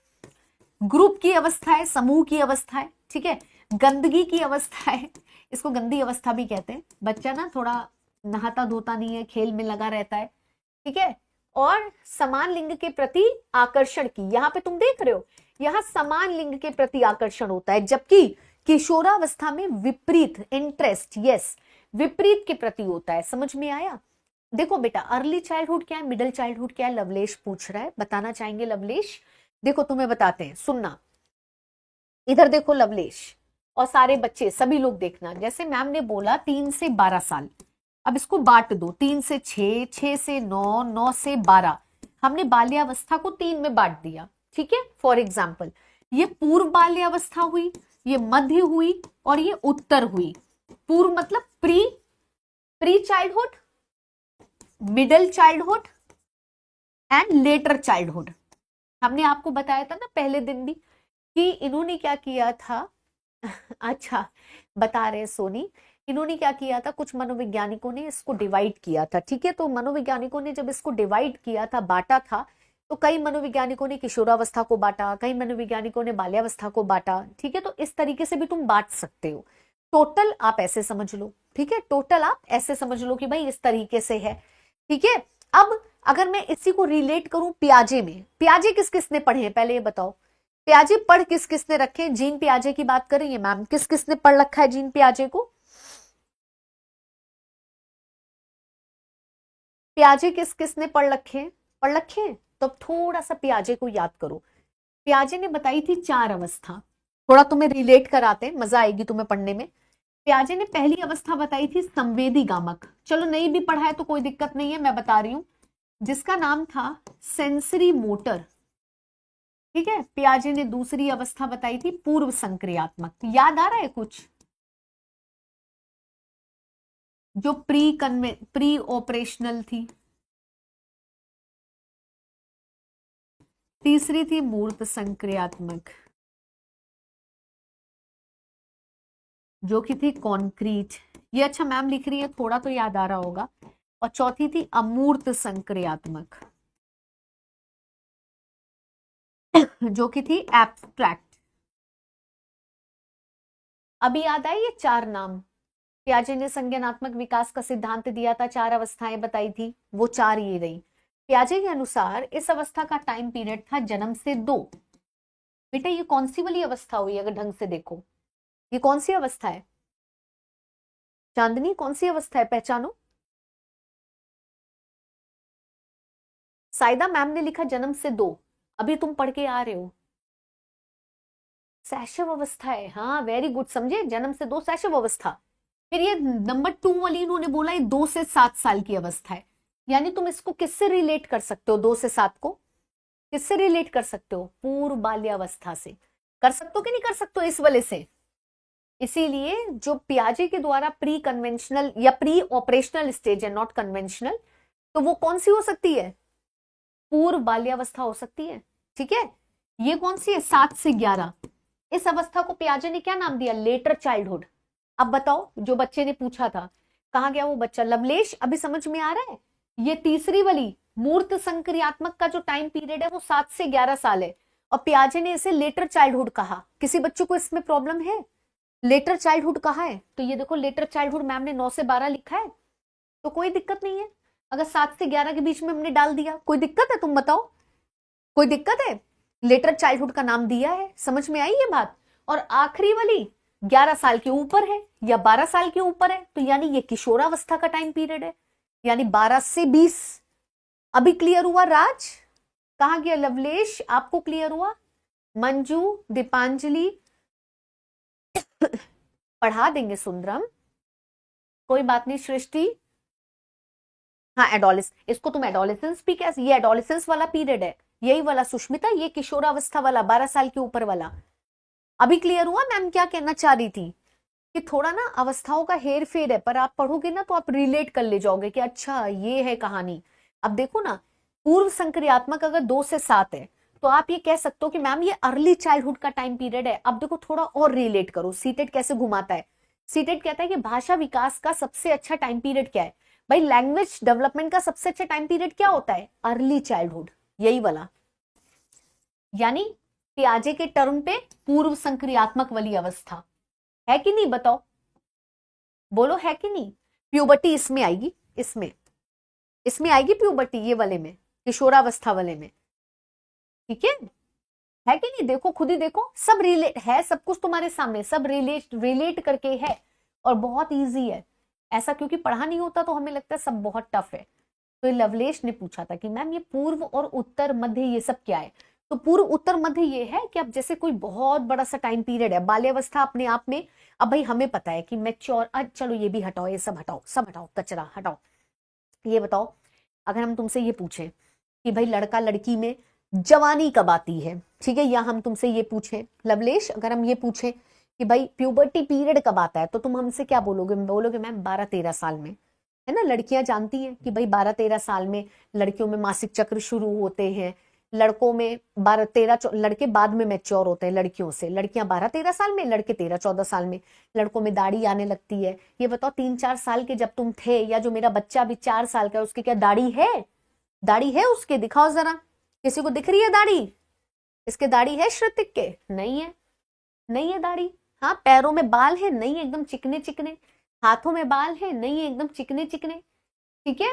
ग्रुप की अवस्था है, समूह की अवस्था है। ठीक है, गंदगी की अवस्था है, इसको गंदी अवस्था भी कहते हैं। बच्चा ना थोड़ा नहाता धोता नहीं है, खेल में लगा रहता है। ठीक है, और समान लिंग के प्रति आकर्षण की, यहाँ पे तुम देख रहे हो, यहाँ समान लिंग के प्रति आकर्षण होता है, जबकि किशोरावस्था में विपरीत इंटरेस्ट, यस, विपरीत के प्रति होता है। समझ में आया? देखो बेटा, अर्ली चाइल्डहुड क्या है, मिडिल चाइल्डहुड क्या है, लवलेश पूछ रहा है, बताना चाहेंगे लवलेश? देखो तुम्हें बताते हैं, सुनना। इधर देखो लवलेश और सारे बच्चे सभी लोग देखना। जैसे मैम ने बोला 3 से 12 साल, अब इसको बांट दो, 3 से 6, 6 से 9, 9 से 12। हमने बाल्यावस्था को 3 में बांट दिया, ठीक है। फॉर एग्जाम्पल, ये पूर्व बाल्यावस्था हुई, ये मध्य हुई और ये उत्तर हुई। पूर्व मतलब pre pre childhood, middle childhood and later childhood. हमने आपको बताया था ना पहले दिन भी कि इन्होंने क्या किया था। अच्छा, बता रहे सोनी, इन्होंने क्या किया था, कुछ मनोवैज्ञानिकों ने इसको डिवाइड किया था, ठीक है। तो मनोवैज्ञानिकों ने जब इसको डिवाइड किया था, बांटा था, तो कई मनोवैज्ञानिकों ने किशोरावस्था को बांटा, कई मनोवैज्ञानिकों ने बाल्यावस्था को बांटा, ठीक है। तो इस तरीके से भी तुम बांट सकते हो। टोटल आप ऐसे समझ लो, ठीक है, टोटल आप ऐसे समझ लो कि भाई इस तरीके से है, ठीक है। अब अगर मैं इसी को रिलेट करूं पियाजे में, पियाजे किस किसने पढ़े हैं पहले ये बताओ? पियाजे पढ़ किस किसने रखे? जीन पियाजे की बात करेंगे मैम, किस किसने पढ़ रखा है जीन पियाजे को? पियाजे किस किसने पढ़ रखे हैं? तो अब थोड़ा सा पियाजे को याद करो। पियाजे ने बताई थी 4 अवस्था, थोड़ा तुम्हें रिलेट कराते हैं, मजा आएगी तुम्हें पढ़ने में। पियाजे ने पहली अवस्था बताई थी संवेदी गामक, चलो नहीं भी पढ़ा है तो कोई दिक्कत नहीं है, मैं बता रही हूं, जिसका नाम था सेंसरी मोटर, ठीक है। पियाजे ने दूसरी अवस्था बताई थी पूर्व संक्रियात्मक, याद आ रहा है कुछ? जो प्री ऑपरेशनल थी। तीसरी थी मूर्त संक्रियात्मक, जो कि थी कॉन्क्रीट, ये अच्छा मैम लिख रही है, थोड़ा तो याद आ रहा होगा। और चौथी थी अमूर्त संक्रियात्मक, जो कि थी एब्स्ट्रैक्ट। अभी याद आई ये 4 नाम? पियाजे ने संज्ञानात्मक विकास का सिद्धांत दिया था, 4 अवस्थाएं बताई थी, वो 4 ये रही। पियाजे के अनुसार इस अवस्था का टाइम पीरियड था जन्म से 2। बेटा ये कौन सी वाली अवस्था हुई, अगर ढंग से देखो ये कौन सी अवस्था है? चांदनी कौन सी अवस्था है, पहचानो। साइदा मैम ने लिखा जन्म से 2, अभी तुम पढ़ के आ रहे हो, शैशव अवस्था है, हाँ वेरी गुड, समझे, जन्म से 2 शैशव अवस्था। फिर ये नंबर 2 वाली इन्होंने बोला ये 2 से 7 साल की अवस्था है। यानी तुम इसको किससे रिलेट कर सकते हो, 2 से 7 को किससे रिलेट कर सकते हो? पूर्व बाल्यावस्था से। कर सकते हो कि नहीं कर सकते हो इस वाले से? इसीलिए जो पियाजे के द्वारा प्री कन्वेंशनल या प्री ऑपरेशनल स्टेज है, नॉट कन्वेंशनल, तो वो कौन सी हो सकती है? पूर्व बाल्यावस्था हो सकती है, ठीक है। ये कौन सी है? 7 से 11। इस अवस्था को पियाजे ने क्या नाम दिया? Letter childhood. अब बताओ, जो बच्चे ने पूछा था, कहां गया वो बच्चा? लवलेश अभी समझ में आ रहा है? ये तीसरी वाली मूर्त संक्रियात्मक का जो टाइम पीरियड है वो 7 से 11 साल है, और पियाजे ने इसे लेटर चाइल्डहुड कहा। किसी बच्चे को इसमें प्रॉब्लम है? लेटर चाइल्डहुड कहा है, तो ये देखो लेटर चाइल्डहुड मैम ने 9 से 12 लिखा है, तो कोई दिक्कत नहीं है। अगर 7 से 11 के बीच में हमने डाल दिया, कोई दिक्कत है? तुम बताओ, कोई दिक्कत है? लेटर चाइल्डहुड का नाम दिया है, समझ में आई ये बात। और आखिरी वाली 11 साल के ऊपर है या 12 साल के ऊपर है, तो यानी ये किशोरावस्था का टाइम पीरियड है, यानी 12 से 20। अभी क्लियर हुआ राज? कहा गया लवलेश, आपको क्लियर हुआ? मंजू, दीपांजलि पढ़ा देंगे सुंदरम, कोई बात नहीं। सृष्टि, हाँ एडोलिस, इसको तुम एडोलिसेंस भी कैसे, ये एडोलिसेंस वाला पीरियड है, यही वाला। सुष्मिता ये किशोरावस्था वाला, 12 साल के ऊपर वाला। अभी क्लियर हुआ मैम क्या कहना चाह रही थी? कि थोड़ा ना अवस्थाओं का हेर फेर है, पर आप पढ़ोगे ना तो आप रिलेट कर ले जाओगे कि अच्छा ये है कहानी। अब देखो ना, पूर्व संक्रियात्मक अगर 2 से 7 है, तो आप ये कह सकते हो कि मैम ये अर्ली चाइल्डहुड का टाइम पीरियड है। अब देखो थोड़ा और रिलेट करो, सीटेट कैसे घुमाता है। सीटेट कहता है कि भाषा विकास का सबसे अच्छा टाइम पीरियड क्या है? भाई लैंग्वेज डेवलपमेंट का सबसे अच्छा टाइम पीरियड क्या होता है? अर्ली चाइल्डहुड, यही वाला। यानी पियाजे के टर्म पे पूर्व संक्रियात्मक वाली अवस्था है कि नहीं, बताओ, बोलो है कि नहीं? प्यूबर्टी इसमें आएगी, इसमें इसमें आएगी प्यूबर्टी, ये वाले में, किशोरावस्था वाले में, ठीक है कि नहीं? देखो खुद ही देखो, सब रिलेट है, सब कुछ तुम्हारे सामने, सब रिलेट रिलेट करके है, और बहुत इजी है। ऐसा क्योंकि पढ़ा नहीं होता तो हमें लगता है सब बहुत टफ है, तो ये लवलेश ने पूछा था कि मैम ये पूर्व और उत्तर मध्य ये सब क्या है। तो पूर्व उत्तर मध्य ये है कि अब जैसे कोई बहुत बड़ा सा टाइम पीरियड है, बाल्यावस्था अपने आप में, अब भाई हमें पता है कि मैच्योर, चलो ये भी हटाओ, ये सब हटाओ, सब हटाओ, कचरा हटाओ। ये बताओ, अगर हम तुमसे ये पूछें कि भाई लड़का लड़की में जवानी कब आती है, ठीक है, या हम तुमसे ये पूछें लवलेश, अगर हम ये पूछें कि भाई प्यूबर्टी पीरियड कब आता है, तो तुम हमसे क्या बोलोगे? बोलोगे मैम 12-13 साल में, है ना। लड़कियां जानती हैं कि भाई 12-13 साल में लड़कियों में मासिक चक्र शुरू होते हैं, लड़कों में 12-13, लड़के बाद में मैच्योर होते हैं लड़कियों से, लड़कियां 12-13 साल में, लड़के 13-14 साल में। लड़कों में दाढ़ी आने लगती है। ये बताओ 3-4 साल के जब तुम थे, या जो मेरा बच्चा अभी 4 साल का है, उसके क्या दाढ़ी है? दाढ़ी है उसके? दिखाओ जरा, किसी को दिख रही है दाढ़ी? इसके दाढ़ी है श्रुतिक के? नहीं है, नहीं है दाढ़ी। हाँ, पैरों में बाल है? नहीं, एकदम चिकने चिकने। हाथों में बाल है? नहीं, एकदम चिकने चिकने। ठीक है,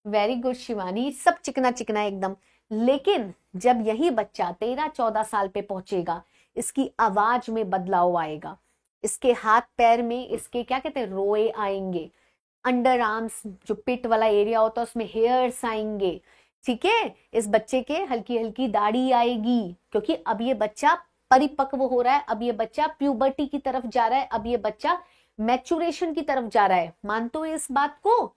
वेरी गुड शिवानी, सब चिकना चिकना एकदम। लेकिन जब यही बच्चा 13-14 साल पे पहुंचेगा, इसकी आवाज में बदलाव आएगा, इसके हाथ पैर में, इसके क्या कहते हैं, रोए आएंगे, अंडर आर्म्स जो पिट वाला एरिया होता है उसमें हेयर्स आएंगे, ठीक है। इस बच्चे के हल्की हल्की दाढ़ी आएगी, क्योंकि अब ये बच्चा परिपक्व हो रहा है, अब ये बच्चा प्यूबर्टी की तरफ जा रहा है, अब ये बच्चा मैच्योरेशन की तरफ जा रहा है। मानते हो इस बात को?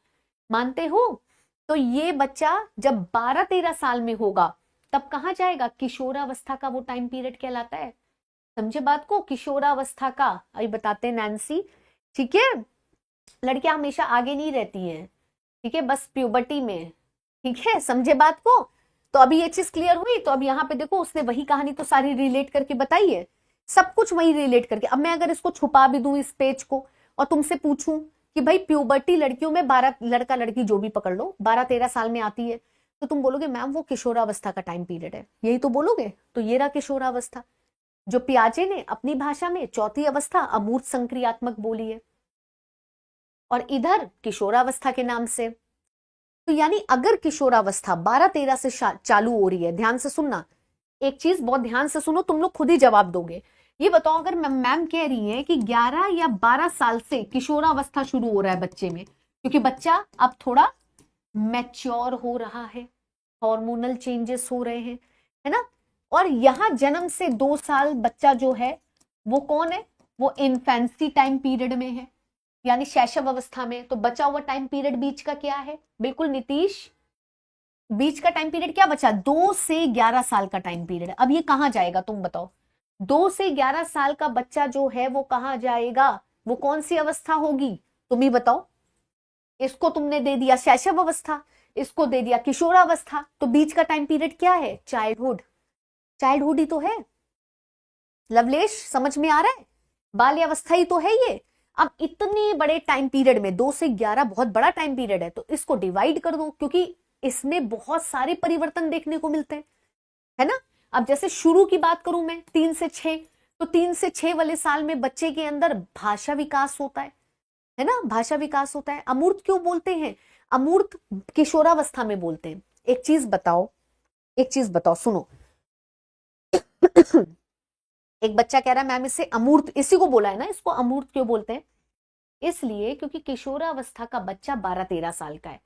मानते हो? तो ये बच्चा जब 12-13 साल में होगा, तब कहाँ जाएगा? किशोरावस्था का वो टाइम पीरियड कहलाता है। समझे बात को? किशोरावस्था का अभी बताते हैं नैन्सी, ठीक है। लड़कियां हमेशा आगे नहीं रहती हैं, ठीक है, बस प्यूबर्टी में, ठीक है, समझे बात को? तो अभी ये चीज क्लियर हुई। तो अब यहाँ पे देखो, उसने वही कहानी तो सारी रिलेट करके बताई है, सब कुछ वही रिलेट करके। अब मैं अगर इसको छुपा भी दूं इस पेज को, और तुमसे पूछूं कि भाई प्यूबर्टी लड़कियों में 12, लड़का लड़की जो भी पकड़ लो, 12-13 साल में आती है, तो तुम बोलोगे मैम वो किशोरावस्था का टाइम पीरियड है, यही तो बोलोगे। तो ये रहा किशोरावस्था, जो पियाजे ने अपनी भाषा में चौथी अवस्था अमूर्त संक्रियात्मक बोली है, और इधर किशोरावस्था के नाम से। तो यानी अगर किशोरावस्था 12-13 से चालू हो रही है, ध्यान से सुनना, एक चीज बहुत ध्यान से सुनो, तुम लोग खुद ही जवाब दोगे। ये बताओ, अगर मैम कह रही है कि 11 या 12 साल से किशोरावस्था शुरू हो रहा है बच्चे में, क्योंकि बच्चा अब थोड़ा मैच्योर हो रहा है, हार्मोनल चेंजेस हो रहे हैं, है ना। और यहां जन्म से 2 साल बच्चा जो है वो कौन है? वो इन्फेंसी टाइम पीरियड में है, यानी शैशव अवस्था में। तो बचा हुआ टाइम पीरियड बीच का क्या है? बिल्कुल नीतीश, बीच का टाइम पीरियड क्या बचा? 2 से 11 साल का टाइम पीरियड। अब ये कहां जाएगा तुम बताओ? 2 से 11 साल का बच्चा जो है वो कहां जाएगा? वो कौन सी अवस्था होगी? तुम ही बताओ। इसको तुमने दे दिया शैशव अवस्था, इसको दे दिया किशोरावस्था, तो बीच का टाइम पीरियड क्या है? चाइल्डहुड। चाइल्डहुड ही तो है लवलेश, समझ में आ रहा है? बाल्यावस्था ही तो है ये। अब इतने बड़े टाइम पीरियड में 2 से 11 बहुत बड़ा टाइम पीरियड है, तो इसको डिवाइड कर दो, क्योंकि इसमें बहुत सारे परिवर्तन देखने को मिलते हैं, है ना। अब जैसे शुरू की बात करूं मैं 3 से 6, तो 3 से 6 वाले साल में बच्चे के अंदर भाषा विकास होता है ना, भाषा विकास होता है। अमूर्त क्यों बोलते हैं? अमूर्त किशोरावस्था में बोलते हैं। एक चीज बताओ, एक चीज बताओ, सुनो। एक बच्चा कह रहा है मैम इसे अमूर्त, इसी को बोला है ना, इसको अमूर्त क्यों बोलते हैं? इसलिए क्योंकि किशोरावस्था का बच्चा 12-13 साल का है।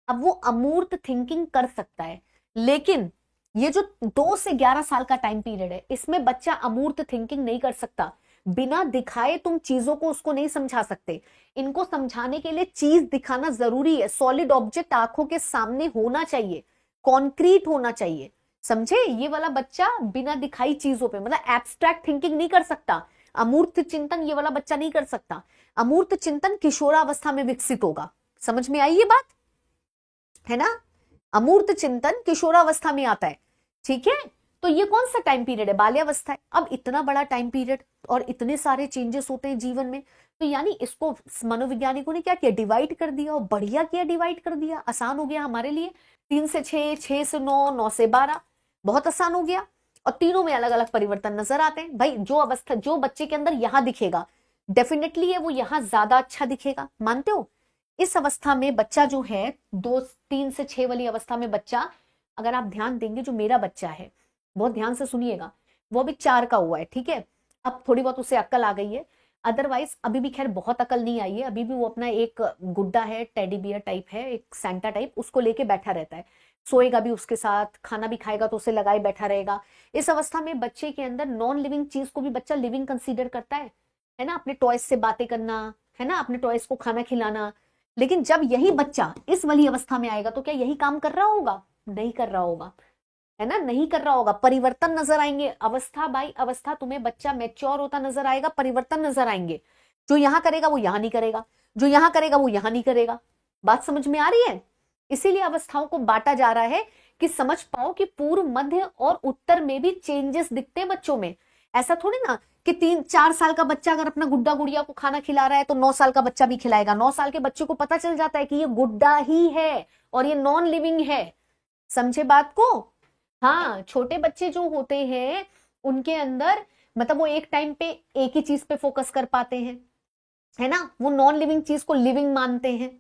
अब वो अमूर्त थिंकिंग कर सकता है, लेकिन ये जो 2 से 11 साल का टाइम पीरियड है, इसमें बच्चा अमूर्त थिंकिंग नहीं कर सकता। बिना दिखाए तुम चीजों को उसको नहीं समझा सकते। इनको समझाने के लिए चीज दिखाना जरूरी है। सॉलिड ऑब्जेक्ट आंखों के सामने होना चाहिए, कॉन्क्रीट होना चाहिए, समझे। ये वाला बच्चा बिना दिखाई चीजों पे, मतलब एब्स्ट्रैक्ट थिंकिंग नहीं कर सकता। अमूर्त चिंतन ये वाला बच्चा नहीं कर सकता। अमूर्त चिंतन किशोरावस्था में विकसित होगा। समझ में आई ये बात, है ना। अमूर्त चिंतन किशोरावस्था में आता है, ठीक है। तो ये कौन सा टाइम पीरियड है? बाल्यावस्था है। अब इतना बड़ा टाइम पीरियड और इतने सारे चेंजेस होते हैं जीवन में, तो यानी इसको मनोवैज्ञानिकों ने क्या किया? डिवाइड कर दिया, और बढ़िया किया, डिवाइड कर दिया, आसान हो गया हमारे लिए। 3 से 6, 6 से 9, 9 से 12, बहुत आसान हो गया। और तीनों में अलग अलग परिवर्तन नजर आते हैं। भाई जो अवस्था, जो बच्चे के अंदर यहां दिखेगा, डेफिनेटली है वो यहां ज्यादा अच्छा दिखेगा, मानते हो। इस अवस्था में बच्चा जो है 3 से 6 वाली अवस्था में बच्चा, अगर आप ध्यान देंगे, जो मेरा बच्चा है, बहुत ध्यान से सुनिएगा, वो अभी 4 का हुआ है, ठीक है। अब थोड़ी बहुत उसे अक्ल आ गई है। अदरवाइज अभी भी खैर बहुत अकल नहीं आई है, अभी भी वो अपना एक गुड्डा है, टेडी बियर टाइप है, एक सैंटा टाइप, उसको लेके बैठा रहता है, सोएगा भी उसके साथ, खाना भी खाएगा तो उसे लगाए बैठा रहेगा। इस अवस्था में बच्चे के अंदर नॉन लिविंग चीज को भी बच्चा लिविंग कंसीडर करता है ना, अपने टॉयज से बातें करना, है ना, अपने टॉयज को खाना खिलाना। लेकिन जब यही बच्चा इस वाली अवस्था में आएगा तो क्या यही काम कर रहा होगा? नहीं कर रहा होगा, है ना, नहीं कर रहा होगा। परिवर्तन नजर आएंगे, अवस्था बाई अवस्था तुम्हें बच्चा मैच्योर होता नजर आएगा, परिवर्तन नजर आएंगे। जो यहां करेगा वो यहां नहीं करेगा, जो यहां करेगा वो यहां नहीं करेगा। बात समझ में आ रही है? इसीलिए अवस्थाओं को बांटा जा रहा है कि समझ पाओ कि पूर्व, मध्य और उत्तर में भी चेंजेस दिखते हैं बच्चों में। ऐसा थोड़ी ना कि 3-4 साल का बच्चा अगर अपना गुड्डा गुड़िया को खाना खिला रहा है तो 9 साल का बच्चा भी खिलाएगा। 9 साल के बच्चे को पता चल जाता है कि ये गुड्डा ही है और ये नॉन लिविंग है। समझे बात को? हाँ, छोटे बच्चे जो होते हैं उनके अंदर मतलब वो एक टाइम पे एक ही चीज पे फोकस कर पाते हैं, है ना, वो नॉन लिविंग चीज को लिविंग मानते हैं,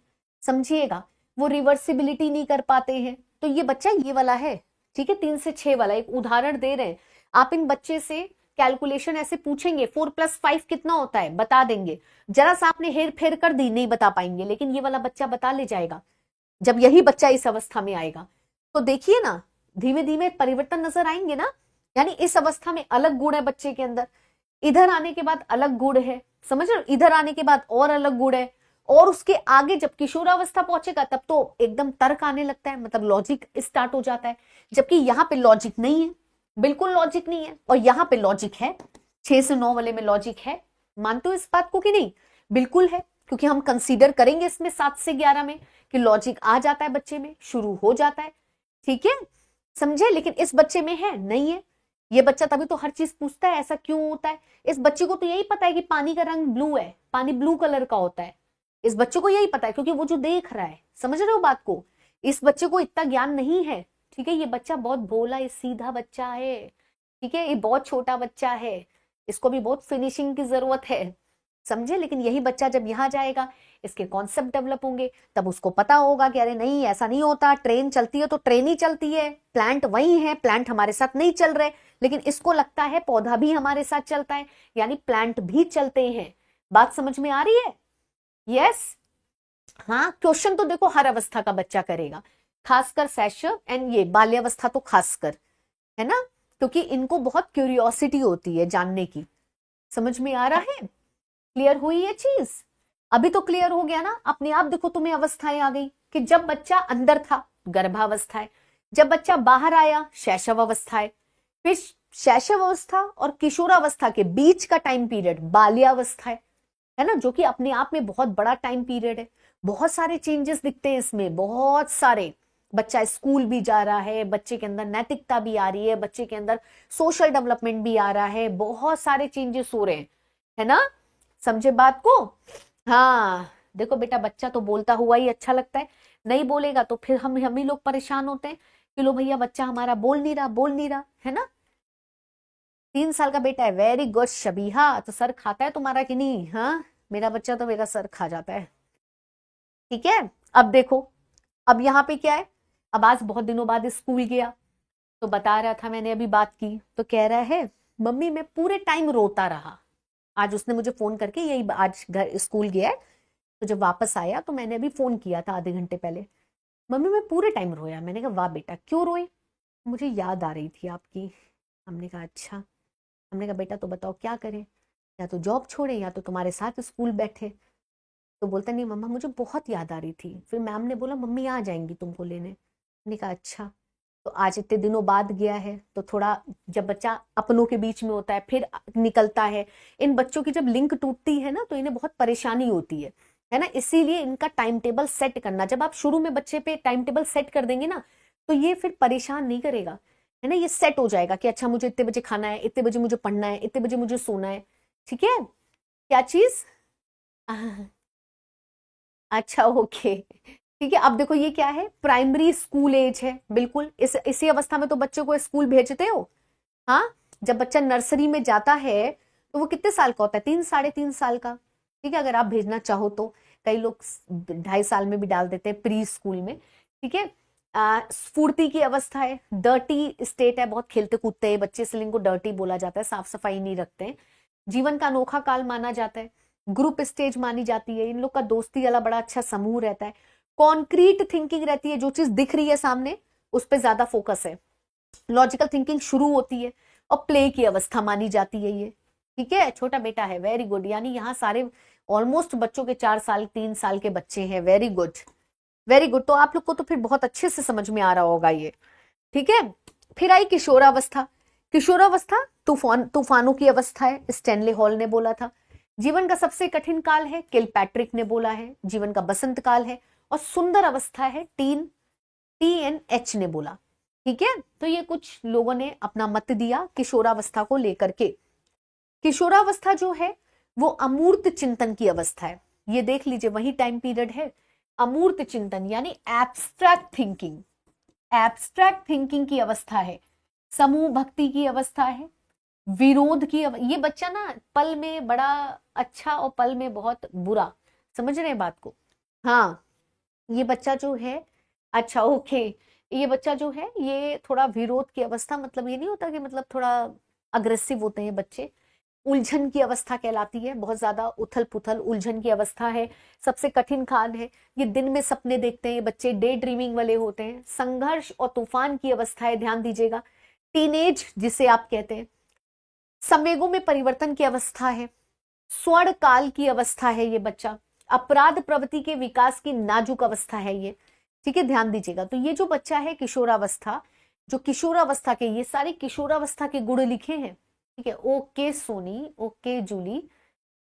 समझिएगा, वो रिवर्सिबिलिटी नहीं कर पाते हैं। तो ये बच्चा ये वाला है, ठीक है, 3 से 6 वाला। एक उदाहरण दे रहे हैं, आप इन बच्चे से कैलकुलेशन ऐसे पूछेंगे 4+5 कितना होता है, बता देंगे। जरा सा आपने हेर फेर कर दी, नहीं बता पाएंगे, लेकिन ये वाला बच्चा बता ले जाएगा जब यही बच्चा इस अवस्था में आएगा। तो देखिए ना, धीमे धीमे परिवर्तन नजर आएंगे ना। यानी इस अवस्था में अलग गुण है बच्चे के अंदर, इधर आने के बाद अलग गुण है, समझ रहे हो, इधर आने के बाद और अलग गुण है, और उसके आगे जब किशोरावस्था पहुंचेगा तब तो एकदम तर्क आने लगता है, मतलब लॉजिक स्टार्ट हो जाता है। जबकि यहाँ पे लॉजिक नहीं है, बिल्कुल लॉजिक नहीं है, और यहाँ पे लॉजिक है। 6 से 9 वाले में लॉजिक है, मानते हो इस बात को कि नहीं? बिल्कुल है, क्योंकि हम कंसीडर करेंगे इसमें 7 से 11 में कि लॉजिक आ जाता है, बच्चे में शुरू हो जाता है, ठीक है, समझे। लेकिन इस बच्चे में है नहीं है। ये बच्चा तभी तो हर चीज पूछता है ऐसा क्यों होता है। इस बच्चे को तो यही पता है कि पानी का रंग ब्लू है, पानी ब्लू कलर का होता है, इस बच्चे को यही पता है, क्योंकि वो जो देख रहा है। समझ रहे हो बात को? इस बच्चे को इतना ज्ञान नहीं है, ठीक है। ये बच्चा बहुत भोला, ये सीधा बच्चा है, ठीक है, ये बहुत छोटा बच्चा है, इसको भी बहुत फिनिशिंग की जरूरत है, समझे। लेकिन यही बच्चा जब यहाँ जाएगा, इसके कॉन्सेप्ट डेवलप होंगे, तब उसको पता होगा कि अरे नहीं, ऐसा नहीं होता, ट्रेन चलती है तो ट्रेन ही चलती है, प्लांट वही है, प्लांट हमारे साथ नहीं चल रहे, लेकिन इसको लगता है पौधा भी हमारे साथ चलता है, यानी प्लांट भी चलते हैं। बात समझ में आ रही है? यस। हाँ, क्वेश्चन तो देखो हर अवस्था का बच्चा करेगा, खासकर शैशव एंड ये बाल्यावस्था तो खासकर, है ना, क्योंकि इनको बहुत क्यूरियोसिटी होती है जानने की। समझ में आ रहा है? क्लियर हुई ये चीज? अभी तो क्लियर हो गया ना। अपने आप देखो तुम्हें अवस्थाएं आ गई कि जब बच्चा अंदर था गर्भावस्था है, जब बच्चा बाहर आया शैशव अवस्था है, फिर शैशव अवस्था और किशोरावस्था के बीच का टाइम पीरियड बाल्यावस्था है ना, जो कि अपने आप में बहुत बड़ा टाइम पीरियड है। बहुत सारे चेंजेस दिखते हैं इसमें, बहुत सारे। बच्चा स्कूल भी जा रहा है, बच्चे के अंदर नैतिकता भी आ रही है, बच्चे के अंदर सोशल डेवलपमेंट भी आ रहा है, बहुत सारे चेंजेस हो रहे हैं, है ना, समझे बात को? हाँ, देखो बेटा, बच्चा तो बोलता हुआ ही अच्छा लगता है, नहीं बोलेगा तो फिर हम ही लोग परेशान होते हैं कि लो भैया बच्चा हमारा बोल नहीं रहा, बोल नहीं रहा, है ना। 3 साल का बेटा है, वेरी गुड शबीहा, तो सर खाता है तुम्हारा कि नहीं? हाँ, मेरा बच्चा तो मेरा सर खा जाता है, ठीक है। अब देखो, अब यहाँ पे क्या है, अब आज बहुत दिनों बाद स्कूल गया, तो बता रहा था, मैंने अभी बात की तो कह रहा है मम्मी मैं पूरे टाइम रोता रहा। आज उसने मुझे फोन करके, यही आज घर स्कूल गया है, तो जब वापस आया तो मैंने अभी फोन किया था आधे घंटे पहले, मम्मी मैं पूरे टाइम रोया। मैंने कहा वाह बेटा, क्यों रोए? मुझे याद आ रही थी आपकी। हमने कहा अच्छा। हमने कहा बेटा तो बताओ क्या करें, या तो जॉब छोड़े या तो तुम्हारे साथ स्कूल बैठे। तो बोलता नहीं मम्मा मुझे बहुत याद आ रही थी। फिर मैम ने बोला मम्मी आ जाएंगी तुमको लेने। मैंने कहा अच्छा। तो आज इतने दिनों बाद गया है तो थोड़ा, जब बच्चा अपनों के बीच में होता है फिर निकलता है, इन बच्चों की जब लिंक टूटती है ना तो इन्हें बहुत परेशानी होती है ना। इसीलिए इनका टाइम टेबल सेट करना, जब आप शुरू में बच्चे पे टाइम टेबल सेट कर देंगे ना तो ये फिर परेशान नहीं करेगा, है ना। ये सेट हो जाएगा कि अच्छा मुझे इतने बजे खाना है, इतने बजे मुझे पढ़ना है, इतने बजे मुझे सोना है, ठीक है। क्या चीज? अच्छा ओके, ठीक है। अब देखो ये क्या है, प्राइमरी स्कूल एज है, बिल्कुल इसी अवस्था में तो बच्चे को स्कूल भेजते हो। हाँ, जब बच्चा नर्सरी में जाता है तो वो कितने साल का होता है? 3-3.5 साल का, ठीक है। अगर आप भेजना चाहो तो कई लोग 2.5 साल में भी डाल देते हैं प्री स्कूल में, ठीक है। स्फूर्ति की अवस्था है, डर्टी स्टेट है, बहुत खेलते कूदते हैं बच्चे, इसलिए इनको डर्टी बोला जाता है, साफ सफाई नहीं रखते हैं, जीवन का अनोखा काल माना जाता है, ग्रुप स्टेज मानी जाती है, इन लोग का दोस्ती वाला बड़ा अच्छा समूह रहता है, कॉन्क्रीट थिंकिंग रहती है, जो चीज दिख रही है सामने उस पर ज्यादा फोकस है, लॉजिकल थिंकिंग शुरू होती है, और प्ले की अवस्था मानी जाती है ये। ठीक है, छोटा बेटा है, वेरी गुड, यानी यहाँ सारे ऑलमोस्ट बच्चों के 4 साल 3 साल के बच्चे हैं, वेरी गुड वेरी गुड। तो आप लोग को तो फिर बहुत अच्छे से समझ में आ रहा होगा ये। ठीक है, फिर आई किशोरावस्था। किशोरावस्था तूफानों की अवस्था है, स्टैनले हॉल ने बोला था। जीवन का सबसे कठिन काल है, किलपैट्रिक ने बोला है। जीवन का बसंत काल है, और सुंदर अवस्था है, TNH ने बोला। ठीक है, तो ये कुछ लोगों ने अपना मत दिया किशोरावस्था को लेकर के। किशोरावस्था जो है वो अमूर्त चिंतन की अवस्था है, ये देख लीजिए, वही टाइम पीरियड है। अमूर्त चिंतन यानी एब्स्ट्रैक्ट थिंकिंग, एब्स्ट्रैक्ट थिंकिंग की अवस्था है, समूह भक्ति की अवस्था है, विरोध की ये बच्चा ना पल में बड़ा अच्छा और पल में बहुत बुरा, समझ रहे हैं बात को। हाँ, ये बच्चा जो है, अच्छा ओके, ये बच्चा जो है ये थोड़ा विरोध की अवस्था, मतलब ये नहीं होता कि मतलब थोड़ा अग्रेसिव होते हैं बच्चे, उलझन की अवस्था कहलाती है, बहुत ज्यादा उथल पुथल उलझन की अवस्था है, सबसे कठिन काल है। ये दिन में सपने देखते हैं, ये बच्चे डे ड्रीमिंग वाले होते हैं। संघर्ष और तूफान की अवस्था है, ध्यान दीजिएगा। टीनेज जिसे आप कहते हैं, संवेगों में परिवर्तन की अवस्था है, स्वर्ण काल की अवस्था है ये बच्चा, अपराध प्रवृत्ति के विकास की नाजुक अवस्था है ये। ठीक है, ध्यान दीजिएगा। तो ये जो बच्चा है किशोरावस्था, जो किशोरावस्था के, ये सारे किशोरावस्था के गुण लिखे हैं। ठीक है, okay Soni, okay Julie,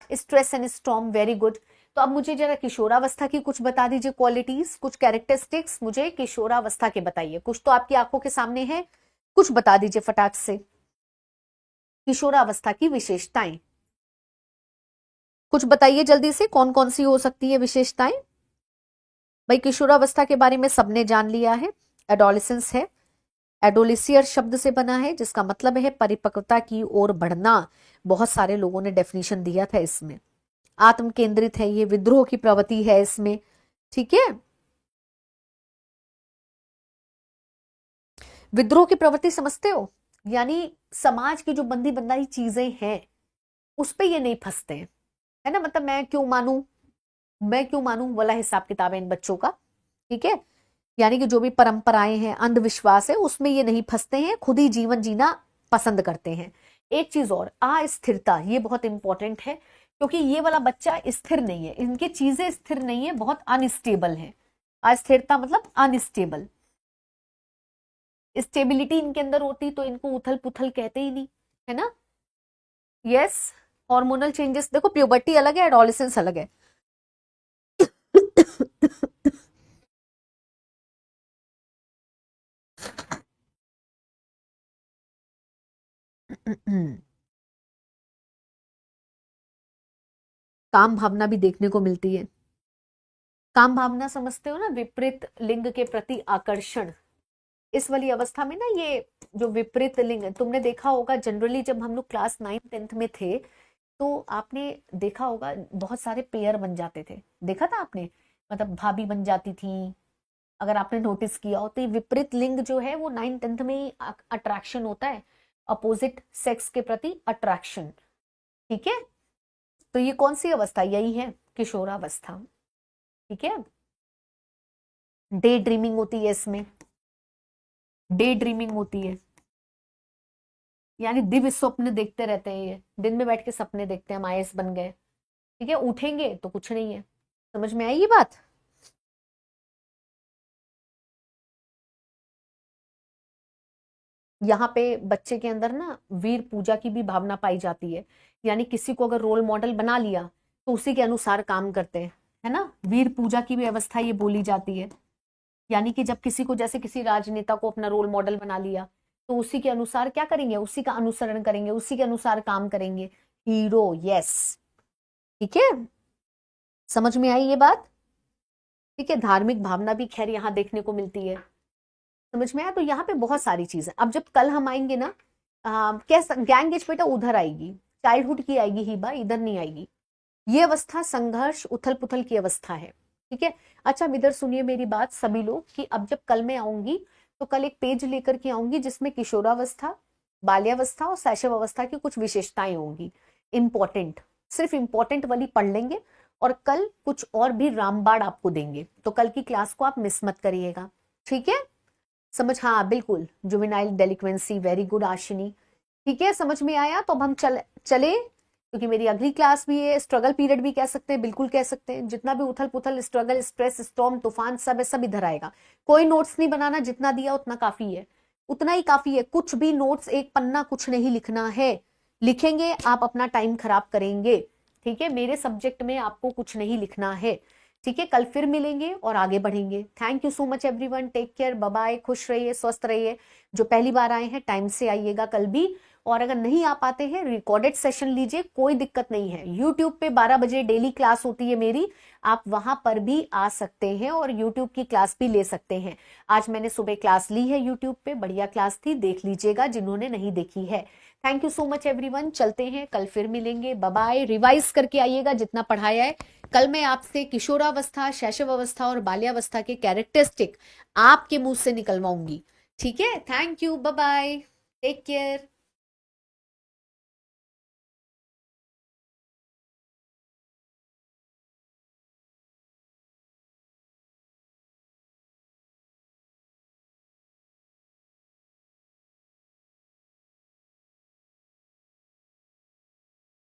stress and storm, very good. तो अब मुझे जरा किशोरावस्था की कुछ बता दीजिए, क्वालिटीज, कुछ कैरेक्टरिस्टिक्स मुझे किशोरावस्था के बताइए। कुछ तो आपकी आंखों के सामने है, कुछ बता दीजिए फटाक से, किशोरावस्था की विशेषताएं कुछ बताइए जल्दी से, कौन कौन सी हो सकती है विशेषताएं। भाई किशोरावस्था के बारे में सबने जान लिया है, एडोलिसेंस है, एडोलिसियर शब्द से बना है, जिसका मतलब है परिपक्वता की ओर बढ़ना। बहुत सारे लोगों ने डेफिनेशन दिया था इसमें। आत्म केंद्रित है ये, विद्रोह की प्रवृत्ति है इसमें। ठीक है, विद्रोह की प्रवृत्ति समझते हो, यानी समाज की जो बंदी बंधाई चीजें हैं उस पे ये नहीं फंसते हैं, है ना, मतलब मैं क्यों मानूं वाला हिसाब किताब है इन बच्चों का। ठीक है, यानी कि जो भी परंपराएं हैं, अंधविश्वास है, उसमें ये नहीं फंसते हैं, खुद ही जीवन जीना पसंद करते हैं। एक चीज और, अस्थिरता, ये बहुत इंपॉर्टेंट है, क्योंकि ये वाला बच्चा स्थिर नहीं है, इनकी चीजें स्थिर नहीं है, बहुत अनस्टेबल है। अस्थिरता मतलब अनस्टेबल, स्टेबिलिटी इनके अंदर होती तो इनको उथल पुथल कहते ही नहीं, है ना। यस, हार्मोनल चेंजेस, देखो प्यूबर्टी अलग है, एडोलेसेंस अलग है। काम भावना भी देखने को मिलती है। काम भावना समझते हो ना, विपरीत लिंग के प्रति आकर्षण। इस वाली अवस्था में ना, ये जो विपरीत लिंग है, तुमने देखा होगा जनरली जब हम लोग क्लास 9th 10th में थे, तो आपने देखा होगा बहुत सारे पेयर बन जाते थे, देखा था आपने, मतलब भाभी बन जाती थी, अगर आपने नोटिस किया हो। तो ये विपरीत लिंग जो है वो 9th 10th में ही अट्रैक्शन होता है, अपोजिट सेक्स के प्रति अट्रैक्शन। ठीक है, तो ये कौन सी अवस्था, यही है किशोरावस्था। ठीक है, डे ड्रीमिंग होती है इसमें, डे ड्रीमिंग होती है, यानी दिव्य स्वप्न देखते रहते हैं ये, दिन में बैठ के सपने देखते हैं, हम आईएएस बन गए। ठीक है, उठेंगे तो कुछ नहीं है। समझ में आई ये बात। यहाँ पे बच्चे के अंदर ना वीर पूजा की भी भावना पाई जाती है, यानी किसी को अगर रोल मॉडल बना लिया तो उसी के अनुसार काम करते हैं, है ना। वीर पूजा की भी व्यवस्था ये बोली जाती है, यानी कि जब किसी को, जैसे किसी राजनेता को अपना रोल मॉडल बना लिया, तो उसी के अनुसार क्या करेंगे, उसी का अनुसरण करेंगे, उसी के अनुसार काम करेंगे। Hero, yes. ठीक है, समझ में आई ये बात। ठीक है, धार्मिक भावना भी खैर यहाँ देखने को मिलती है, समझ में आया। तो यहाँ पे बहुत सारी चीजें, अब जब कल हम आएंगे ना, क्या गैंग एज बेटा उधर आएगी, चाइल्डहुड की आएगी ही बा, इधर नहीं आएगी। ये अवस्था संघर्ष उथल पुथल की अवस्था है। ठीक है, अच्छा अब इधर सुनिए मेरी बात सभी लोग, कि अब जब कल मैं आऊंगी तो कल एक पेज लेकर के आऊंगी जिसमें किशोरावस्था, बाल्यावस्था और शैशव अवस्था की कुछ विशेषताएं होंगी। इंपॉर्टेंट, सिर्फ इंपॉर्टेंट वाली पढ़ लेंगे और कल कुछ और भी रामबाण आपको देंगे, तो कल की क्लास को आप मिस मत करिएगा, ठीक है? समझ, हाँ बिल्कुल, जुवेनाइल डेलिक्वेंसी, वेरी गुड आशिनी, ठीक है, समझ में आया? तो अब हम चले, क्योंकि मेरी अगली क्लास भी है, स्ट्रगल पीरियड भी कह सकते हैं, बिल्कुल कह सकते हैं, जितना भी उथल पुथल, स्ट्रगल, स्ट्रेस, स्टॉर्म, तूफान, सब है, सब इधर आएगा। कोई नोट्स नहीं बनाना, जितना दिया उतना काफी है, उतना ही काफी है, कुछ भी नोट्स एक पन्ना कुछ नहीं लिखना है, लिखेंगे आप अपना टाइम खराब करेंगे, ठीक है? मेरे सब्जेक्ट में आपको कुछ नहीं लिखना है, ठीक है? कल फिर मिलेंगे और आगे बढ़ेंगे। Thank you so much everyone, take care, bye bye, खुश रहिए, स्वस्थ रहिए। जो पहली बार आए हैं टाइम से आइएगा कल भी, और अगर नहीं आ पाते हैं रिकॉर्डेड सेशन लीजिए, कोई दिक्कत नहीं है। यूट्यूब पे 12 बजे डेली क्लास होती है मेरी, आप वहां पर भी आ सकते हैं और यूट्यूब की क्लास भी ले सकते हैं। आज मैंने सुबह क्लास ली है यूट्यूब पे, बढ़िया क्लास थी, देख लीजिएगा जिन्होंने नहीं देखी है। Thank you so much everyone, चलते हैं, कल फिर मिलेंगे, बाय बाय। रिवाइज करके आइएगा जितना पढ़ाया है। कल मैं आपसे किशोरावस्था, शैशव अवस्था और बाल्यावस्था के कैरेक्टरिस्टिक आपके मुंह से निकलवाऊंगी, ठीक है? Thank you, bye bye, take care.